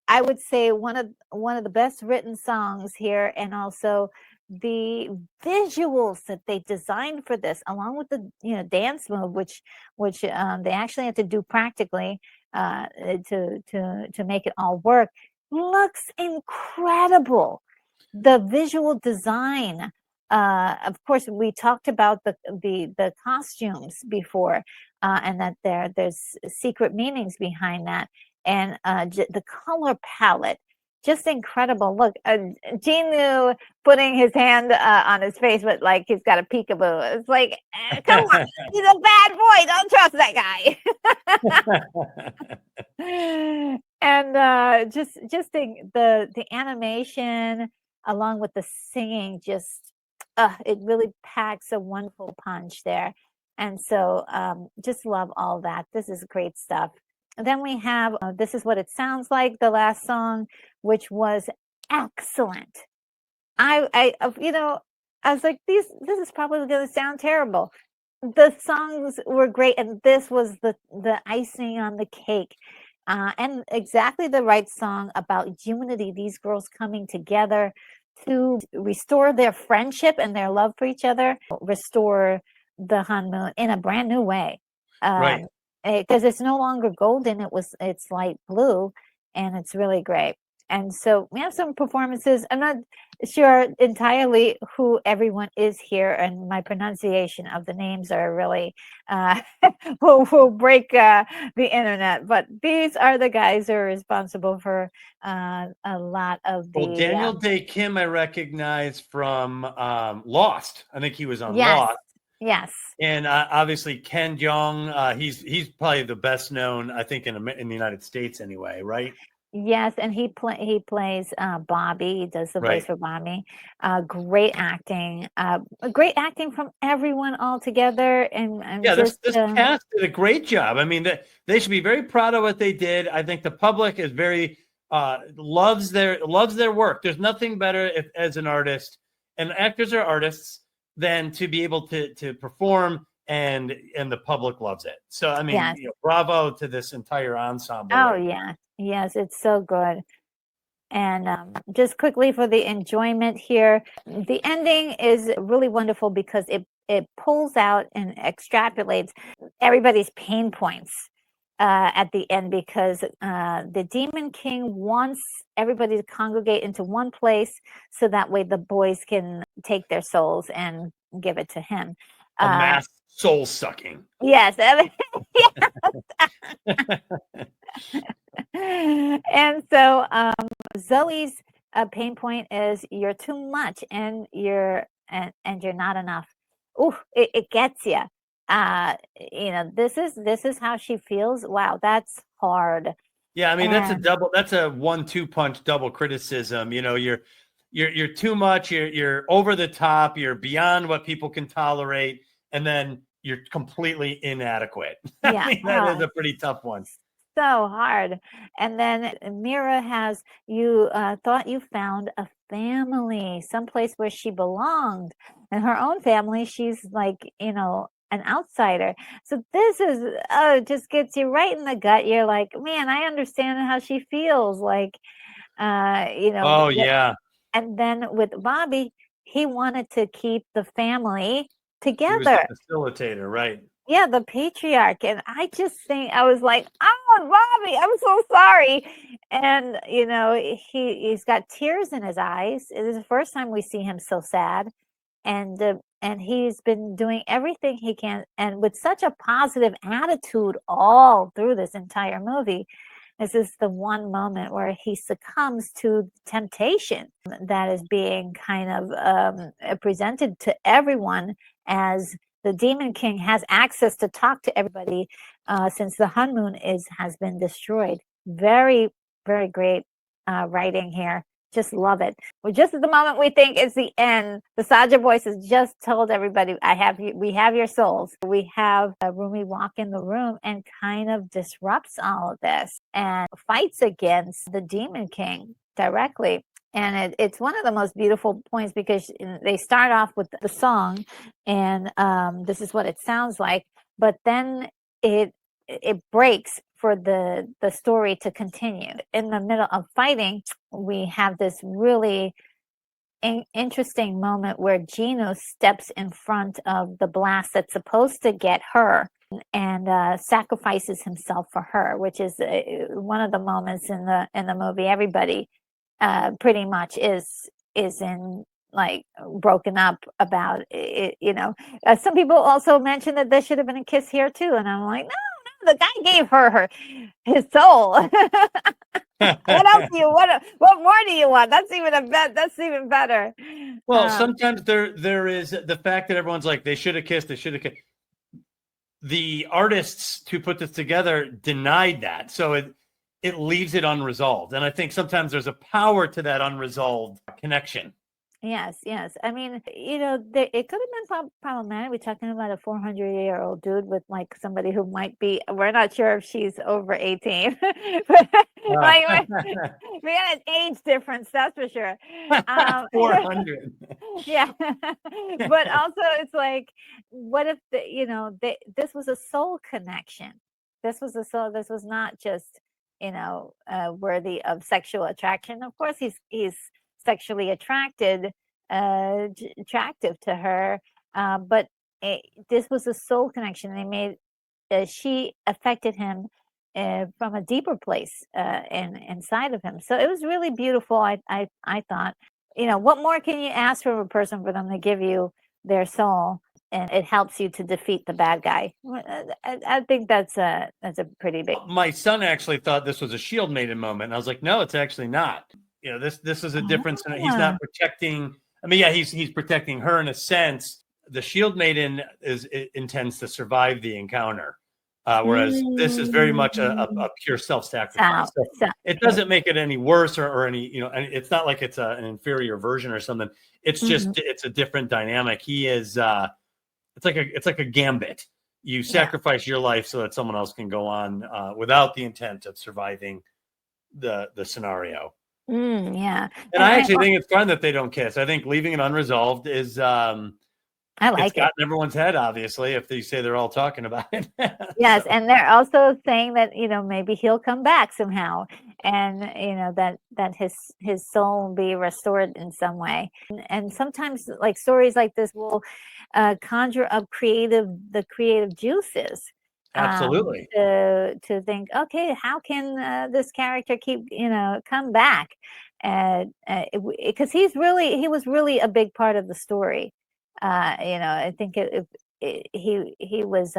I would say, one of the best written songs here, and also the visuals that they designed for this, along with the dance move, which they actually had to do practically to make it all work, looks incredible. The visual design. Of course, we talked about the costumes before, and that there's secret meanings behind that, and the color palette, just incredible. Look, Genu putting his hand on his face, but like he's got a peekaboo. It's like, come on, he's a bad boy. Don't trust that guy. And just the animation along with the singing, just it really packs a wonderful punch there. And so just love all that. This is great stuff. And then we have This Is What It Sounds Like, the last song, which was excellent. I was like, this is probably going to sound terrible. The songs were great, and this was the icing on the cake. And exactly the right song about unity, these girls coming together to restore their friendship and their love for each other, restore the Hanmoon in a brand new way. Right. Because it's no longer golden, it's light blue, and it's really great. And so we have some performances. I'm not sure entirely who everyone is here, and my pronunciation of the names are really will break the internet. But these are the guys who are responsible for a lot of the. Well, Daniel Day Kim, I recognize from Lost. I think he was on Yes. Lost. Yes. And obviously Ken Jeong, he's probably the best known, I think, in the United States anyway, right? Yes, and he plays Bobby. He does the voice for Bobby. Great acting. Great acting from everyone all together. And this cast did a great job. I mean, they should be very proud of what they did. I think the public is very loves their work. There's nothing better as an artist, and actors are artists, than to be able to perform and the public loves it. So I mean, bravo to this entire ensemble. Oh yeah. Yes, it's so good. And just quickly for the enjoyment here, the ending is really wonderful because it pulls out and extrapolates everybody's pain points at the end, because the Demon King wants everybody to congregate into one place so that way the boys can take their souls and give it to him. A mass soul sucking. Yes. And so Zoe's pain point is you're too much and you're not enough. Ooh, it gets you. This is how she feels. Wow, that's hard. Yeah, I mean, that's a 1-2 punch double criticism. You're too much, you're over the top, you're beyond what people can tolerate, and then you're completely inadequate. Yeah. I mean, that is a pretty tough one. So hard. And then Mira has, you thought you found a family, someplace where she belonged. And her own family, she's like, an outsider. So this is, it just gets you right in the gut. You're like, man, I understand how she feels. Like, Oh, yeah. And then with Bobby, he wanted to keep the family together. He was the facilitator, right? Yeah, the patriarch. And I just think, I was like, oh, Bobby, I'm so sorry. And, he's got tears in his eyes. It is the first time we see him so sad. And he's been doing everything he can, and with such a positive attitude all through this entire movie. This is the one moment where he succumbs to temptation that is being kind of presented to everyone, as the Demon King has access to talk to everybody since the honeymoon has been destroyed. Very, very great writing here. Just love it. Well, just at the moment we think it's the end, the Saja voice has just told everybody, we have your souls. We have Roomie walk in the room and kind of disrupts all of this and fights against the Demon King directly. And it's one of the most beautiful points, because they start off with the song, and this is what it sounds like, but then it breaks for the story to continue. In the middle of fighting, we have this really interesting moment where Gino steps in front of the blast that's supposed to get her, and sacrifices himself for her, which is one of the moments in the movie everybody pretty much is in, like, broken up about it. Some people also mentioned that there should have been a kiss here too, and I'm like, no, the guy gave her his soul. What else do you want? What more do you want? That's even better. Well, sometimes there is the fact that everyone's like, they should have kissed. The artists who put this together denied that, so it leaves it unresolved. And I think sometimes there's a power to that unresolved connection. Yes. I mean, it could have been problematic. We're talking about a 400-year-old dude with, like, somebody who might be, we're not sure if she's over 18. But, like, we got an age difference, that's for sure. 400. Yeah. But also it's like, what if this was a soul connection? This was not just, worthy of sexual attraction. Of course, he's sexually attractive to her, but this was a soul connection. They made she affected him from a deeper place inside of him. So it was really beautiful. I thought, what more can you ask from a person for them to give you their soul, and it helps you to defeat the bad guy? I think that's a pretty big. My son actually thought this was a Shield Maiden moment. And I was like, no, it's actually not. This is a difference. He's not protecting. I mean, yeah, he's protecting her in a sense. The Shield Maiden intends to survive the encounter, whereas this is very much a pure self-sacrifice. So it doesn't make it any worse or any, and it's not like it's an inferior version or something. It's just it's a different dynamic. He is it's like a gambit. You sacrifice your life so that someone else can go on without the intent of surviving the scenario. Yeah. And I actually think it's fun that they don't kiss. I think leaving it unresolved is I It's like it. got in everyone's head, obviously, if they say they're all talking about it. Yes, So, and they're also saying that, maybe he'll come back somehow, and that his soul will be restored in some way. And sometimes, like, stories like this will conjure up the creative juices, absolutely. to think, okay, how can this character keep, come back? Because he was really a big part of the story. I think he was.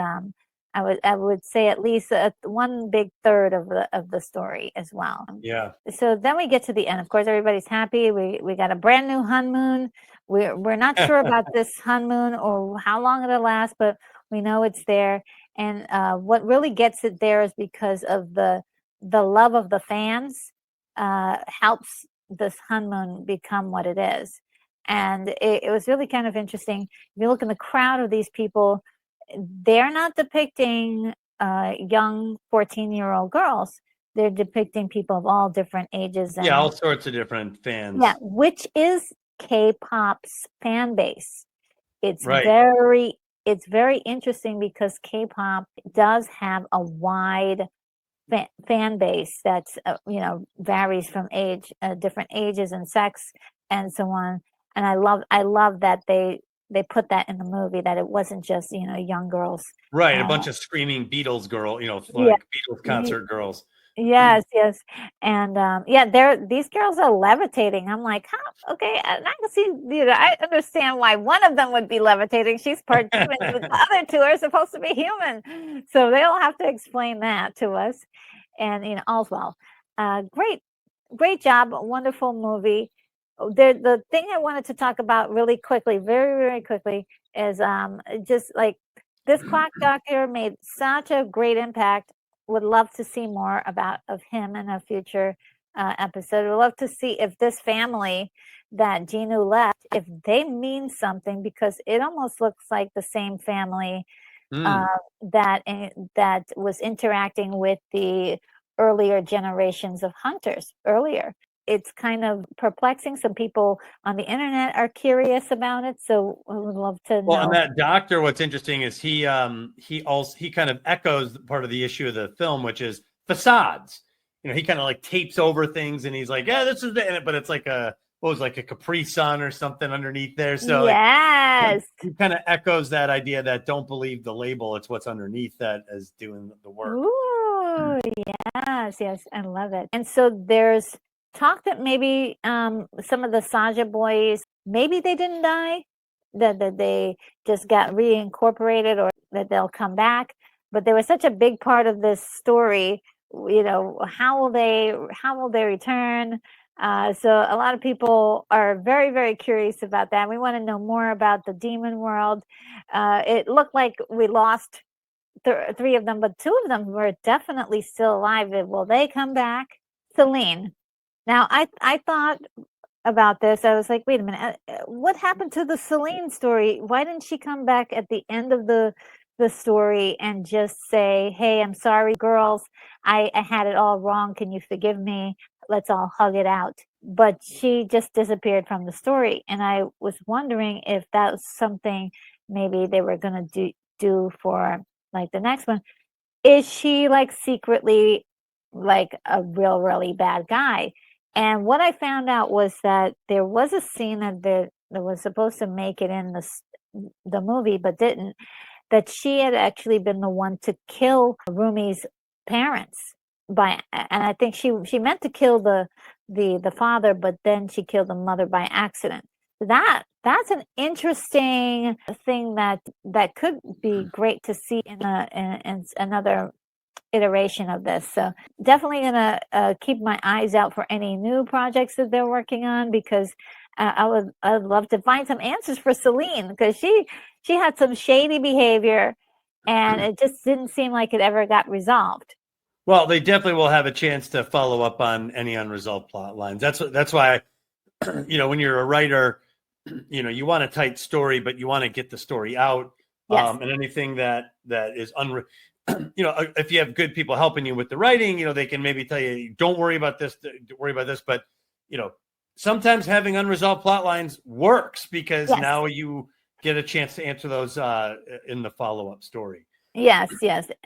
I would say at least one big third of the story as well. Yeah. So then we get to the end. Of course, everybody's happy. We got a brand new honeymoon. We're not sure about this honeymoon or how long it'll last, but we know it's there. And what really gets it there is because of the love of the fans, helps this honeymoon become what it is. And it was really kind of interesting. If you look in the crowd of these people, they're not depicting young 14-year-old girls. They're depicting people of all different ages. Yeah, And all sorts of different fans. yeah, which is K-pop's fan base. It's Right. very interesting because K-pop does have a wide fan base that's varies from different ages and sex and so on. And I love that they put that in the movie, that it wasn't just young girls. Right. A bunch of screaming Beatles Yeah. like Beatles concert girls. Yes, yes. And these girls are levitating. I'm like, huh, okay, and I can see, I understand why one of them would be levitating. She's part demon, but the other two are supposed to be human. So they'll have to explain that to us. And all's well. Great job, wonderful movie. The thing I wanted to talk about really quickly, very, very quickly, is just like this Clock Doctor made such a great impact. Would love to see more of him in a future episode. Would love to see if this family that Genu left, if they mean something, because it almost looks like the same family that was interacting with the earlier generations of hunters earlier. It's kind of perplexing. Some people on the internet are curious about it, so I would love to know. Well, and that doctor, what's interesting is he kind of echoes part of the issue of the film, which is facades. He kind of like tapes over things, and he's like, "Yeah, this is it," but it's like a Capri Sun or something underneath there. So yes, he kind of echoes that idea that don't believe the label; it's what's underneath that is doing the work. Ooh, yes, I love it. And so there's talk that maybe some of the Saja boys, maybe they didn't die, that they just got reincorporated, or that they'll come back. But they were such a big part of this story. How will they return? So a lot of people are very, very curious about that. We want to know more about the demon world. It looked like we lost three of them, but two of them were definitely still alive. Will they come back? Celine. Now, I thought about this. I was like, wait a minute, what happened to the Celine story? Why didn't she come back at the end of the story and just say, hey, I'm sorry, girls, I had it all wrong. Can you forgive me? Let's all hug it out. But she just disappeared from the story. And I was wondering if that was something maybe they were going to do for like the next one. Is she like secretly like a really bad guy? And what I found out was that there was a scene that was supposed to make it in the movie, but didn't, that she had actually been the one to kill Roomie's parents and I think she meant to kill the father, but then she killed the mother by accident. That's an interesting thing that could be great to see in another iteration of this. So definitely gonna keep my eyes out for any new projects that they're working on, because I'd love to find some answers for Celine, because she had some shady behavior and it just didn't seem like it ever got resolved. Well, they definitely will have a chance to follow up on any unresolved plot lines. That's why, when you're a writer, you want a tight story, but you want to get the story out. Yes. And anything that is if you have good people helping you with the writing, they can maybe tell you, don't worry about this, worry about this. But, sometimes having unresolved plot lines works, because now you get a chance to answer those in the follow-up story. Yes,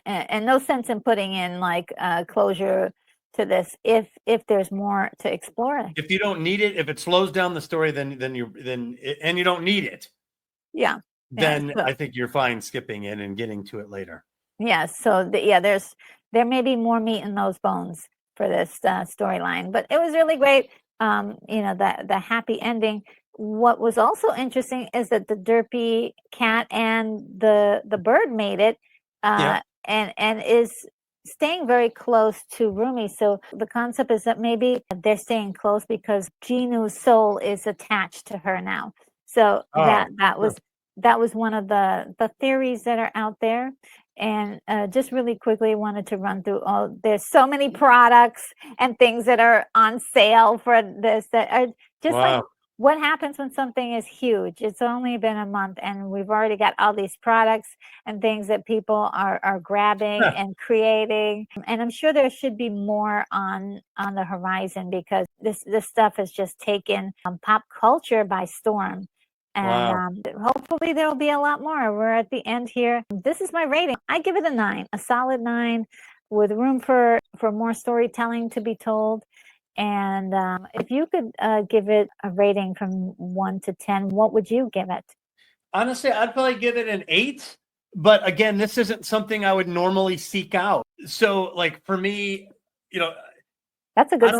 and no sense in putting in like closure to this if there's more to explore. If you don't need it, if it slows down the story, then you don't need it. Yeah. Then I think you're fine skipping it and getting to it later. Yes. So there may be more meat in those bones for this storyline, but it was really great. The happy ending. What was also interesting is that the derpy cat and the bird made it, and is staying very close to Roomie. So the concept is that maybe they're staying close because Jinu's soul is attached to her now. So that was one of the theories that are out there. And just really quickly wanted to run through there's so many products and things that are on sale for this that are just like what happens when something is huge. It's only been a month and we've already got all these products and things that people are grabbing and creating. And I'm sure there should be more on the horizon because this stuff has just taken pop culture by storm. And hopefully there'll be a lot more. We're at the end here. This is my rating. I give it a 9, a solid 9, with room for more storytelling to be told. And if you could give it a rating from 1 to 10, what would you give it? Honestly, I'd probably give it an 8. But again, this isn't something I would normally seek out. So, like for me, that's a good.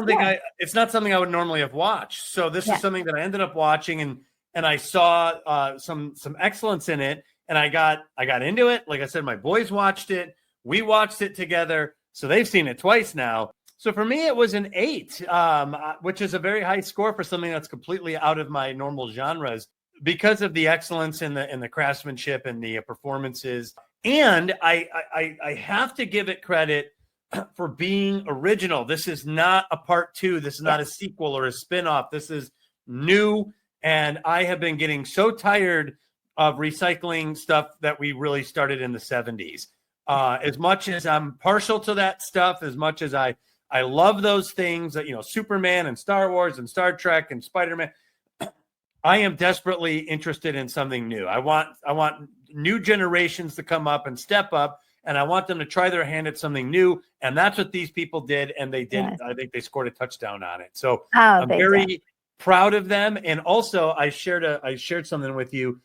It's not something I would normally have watched. So this is something that I ended up watching, and I saw some excellence in it, and I got into it. Like I said, my boys watched it. We watched it together, so they've seen it twice now. So for me, it was an 8, which is a very high score for something that's completely out of my normal genres because of the excellence in the craftsmanship and the performances. And I have to give it credit for being original. This is not a part 2. This is not a sequel or a spinoff. This is new. And I have been getting so tired of recycling stuff that we really started in the 70s. As much as I'm partial to that stuff, as much as I love those things that, Superman and Star Wars and Star Trek and Spider-Man, I am desperately interested in something new. I want new generations to come up and step up, and I want them to try their hand at something new. And that's what these people did. And they did. Yes. I think they scored a touchdown on it. So I'm very proud of them. And also I shared something with you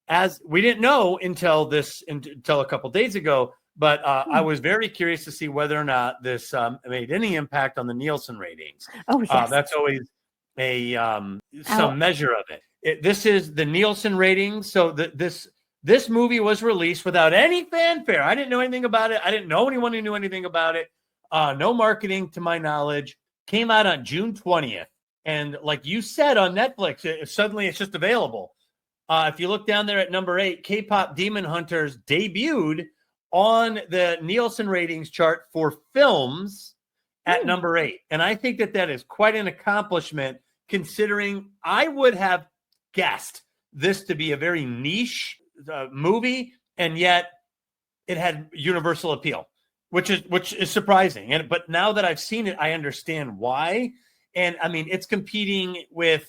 as we didn't know until a couple days ago, but I was very curious to see whether or not this made any impact on the Nielsen ratings. Oh, yes. That's always some measure of it. This is the Nielsen ratings. So this movie was released without any fanfare. I didn't know anything about it. I didn't know anyone who knew anything about it. No marketing to my knowledge. Came out on June 20th. And like you said on Netflix, suddenly it's just available. If you look down there at number 8, K-pop Demon Hunters debuted on the Nielsen ratings chart for films at number 8. And I think that is quite an accomplishment, considering I would have guessed this to be a very niche movie, and yet it had universal appeal, which is surprising. But now that I've seen it, I understand why. And I mean, it's competing with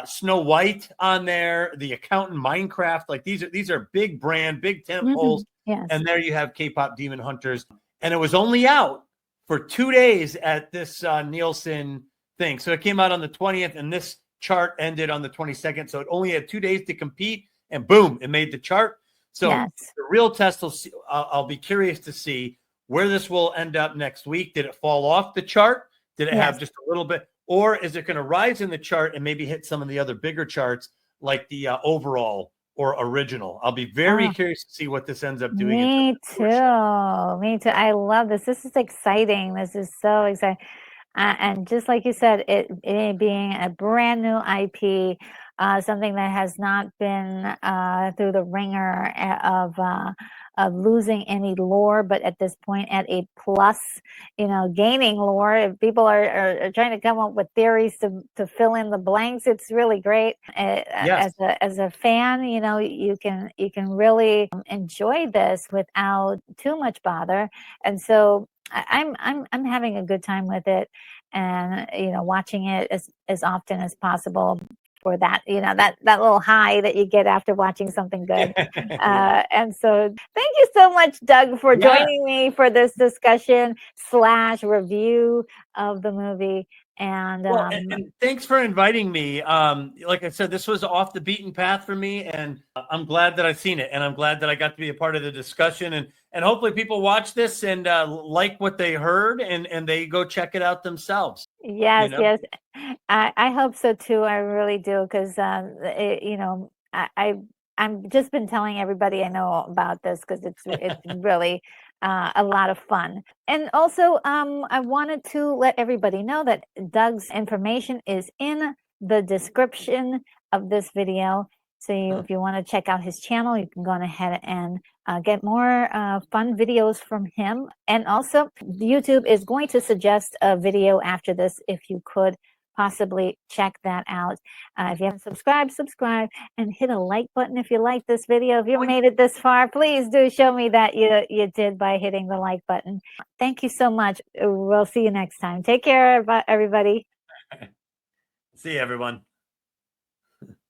Snow White on there, The Accountant, Minecraft. Like these are big brand, big tent poles. Yes. And there you have K-pop Demon Hunters. And it was only out for 2 days at this Nielsen thing. So it came out on the 20th, and this chart ended on the 22nd. So it only had 2 days to compete, and boom, it made the chart. So the real test, I'll be curious to see where this will end up next week. Did it fall off the chart? Did it have just a little bit? Or is it going to rise in the chart and maybe hit some of the other bigger charts like the overall or original? I'll be very curious to see what this ends up doing. Me too. I love this. This is exciting. This is so exciting. And just like you said, it being a brand new IP, something that has not been through the ringer of losing any lore, but at this point at a plus, gaining lore. If people are trying to come up with theories to fill in the blanks, it's really great. As a fan, you can really enjoy this without too much bother. And so I'm having a good time with it, and watching it as often as possible. for that, that little high that you get after watching something good. Yeah. And so thank you so much, Doug, for Yeah. joining me for this discussion / review of the movie. And Well, and thanks for inviting me. Like I said, this was off the beaten path for me, and I'm glad that I've seen it, and I'm glad that I got to be a part of the discussion, and hopefully people watch this and like what they heard, and they go check it out themselves. yes, yes, I hope so too. I really do, because I'm just been telling everybody I know about this, because it's really a lot of fun. And also, I wanted to let everybody know that Doug's information is in the description of this video. So if you want to check out his channel, you can go on ahead and get more fun videos from him. And also, YouTube is going to suggest a video after this, if you could possibly check that out. If you haven't subscribed, subscribe, and hit a like button if you like this video. If you made it this far, please do show me that you did by hitting the like button. Thank you so much. We'll see you next time. Take care, everybody. See you, everyone.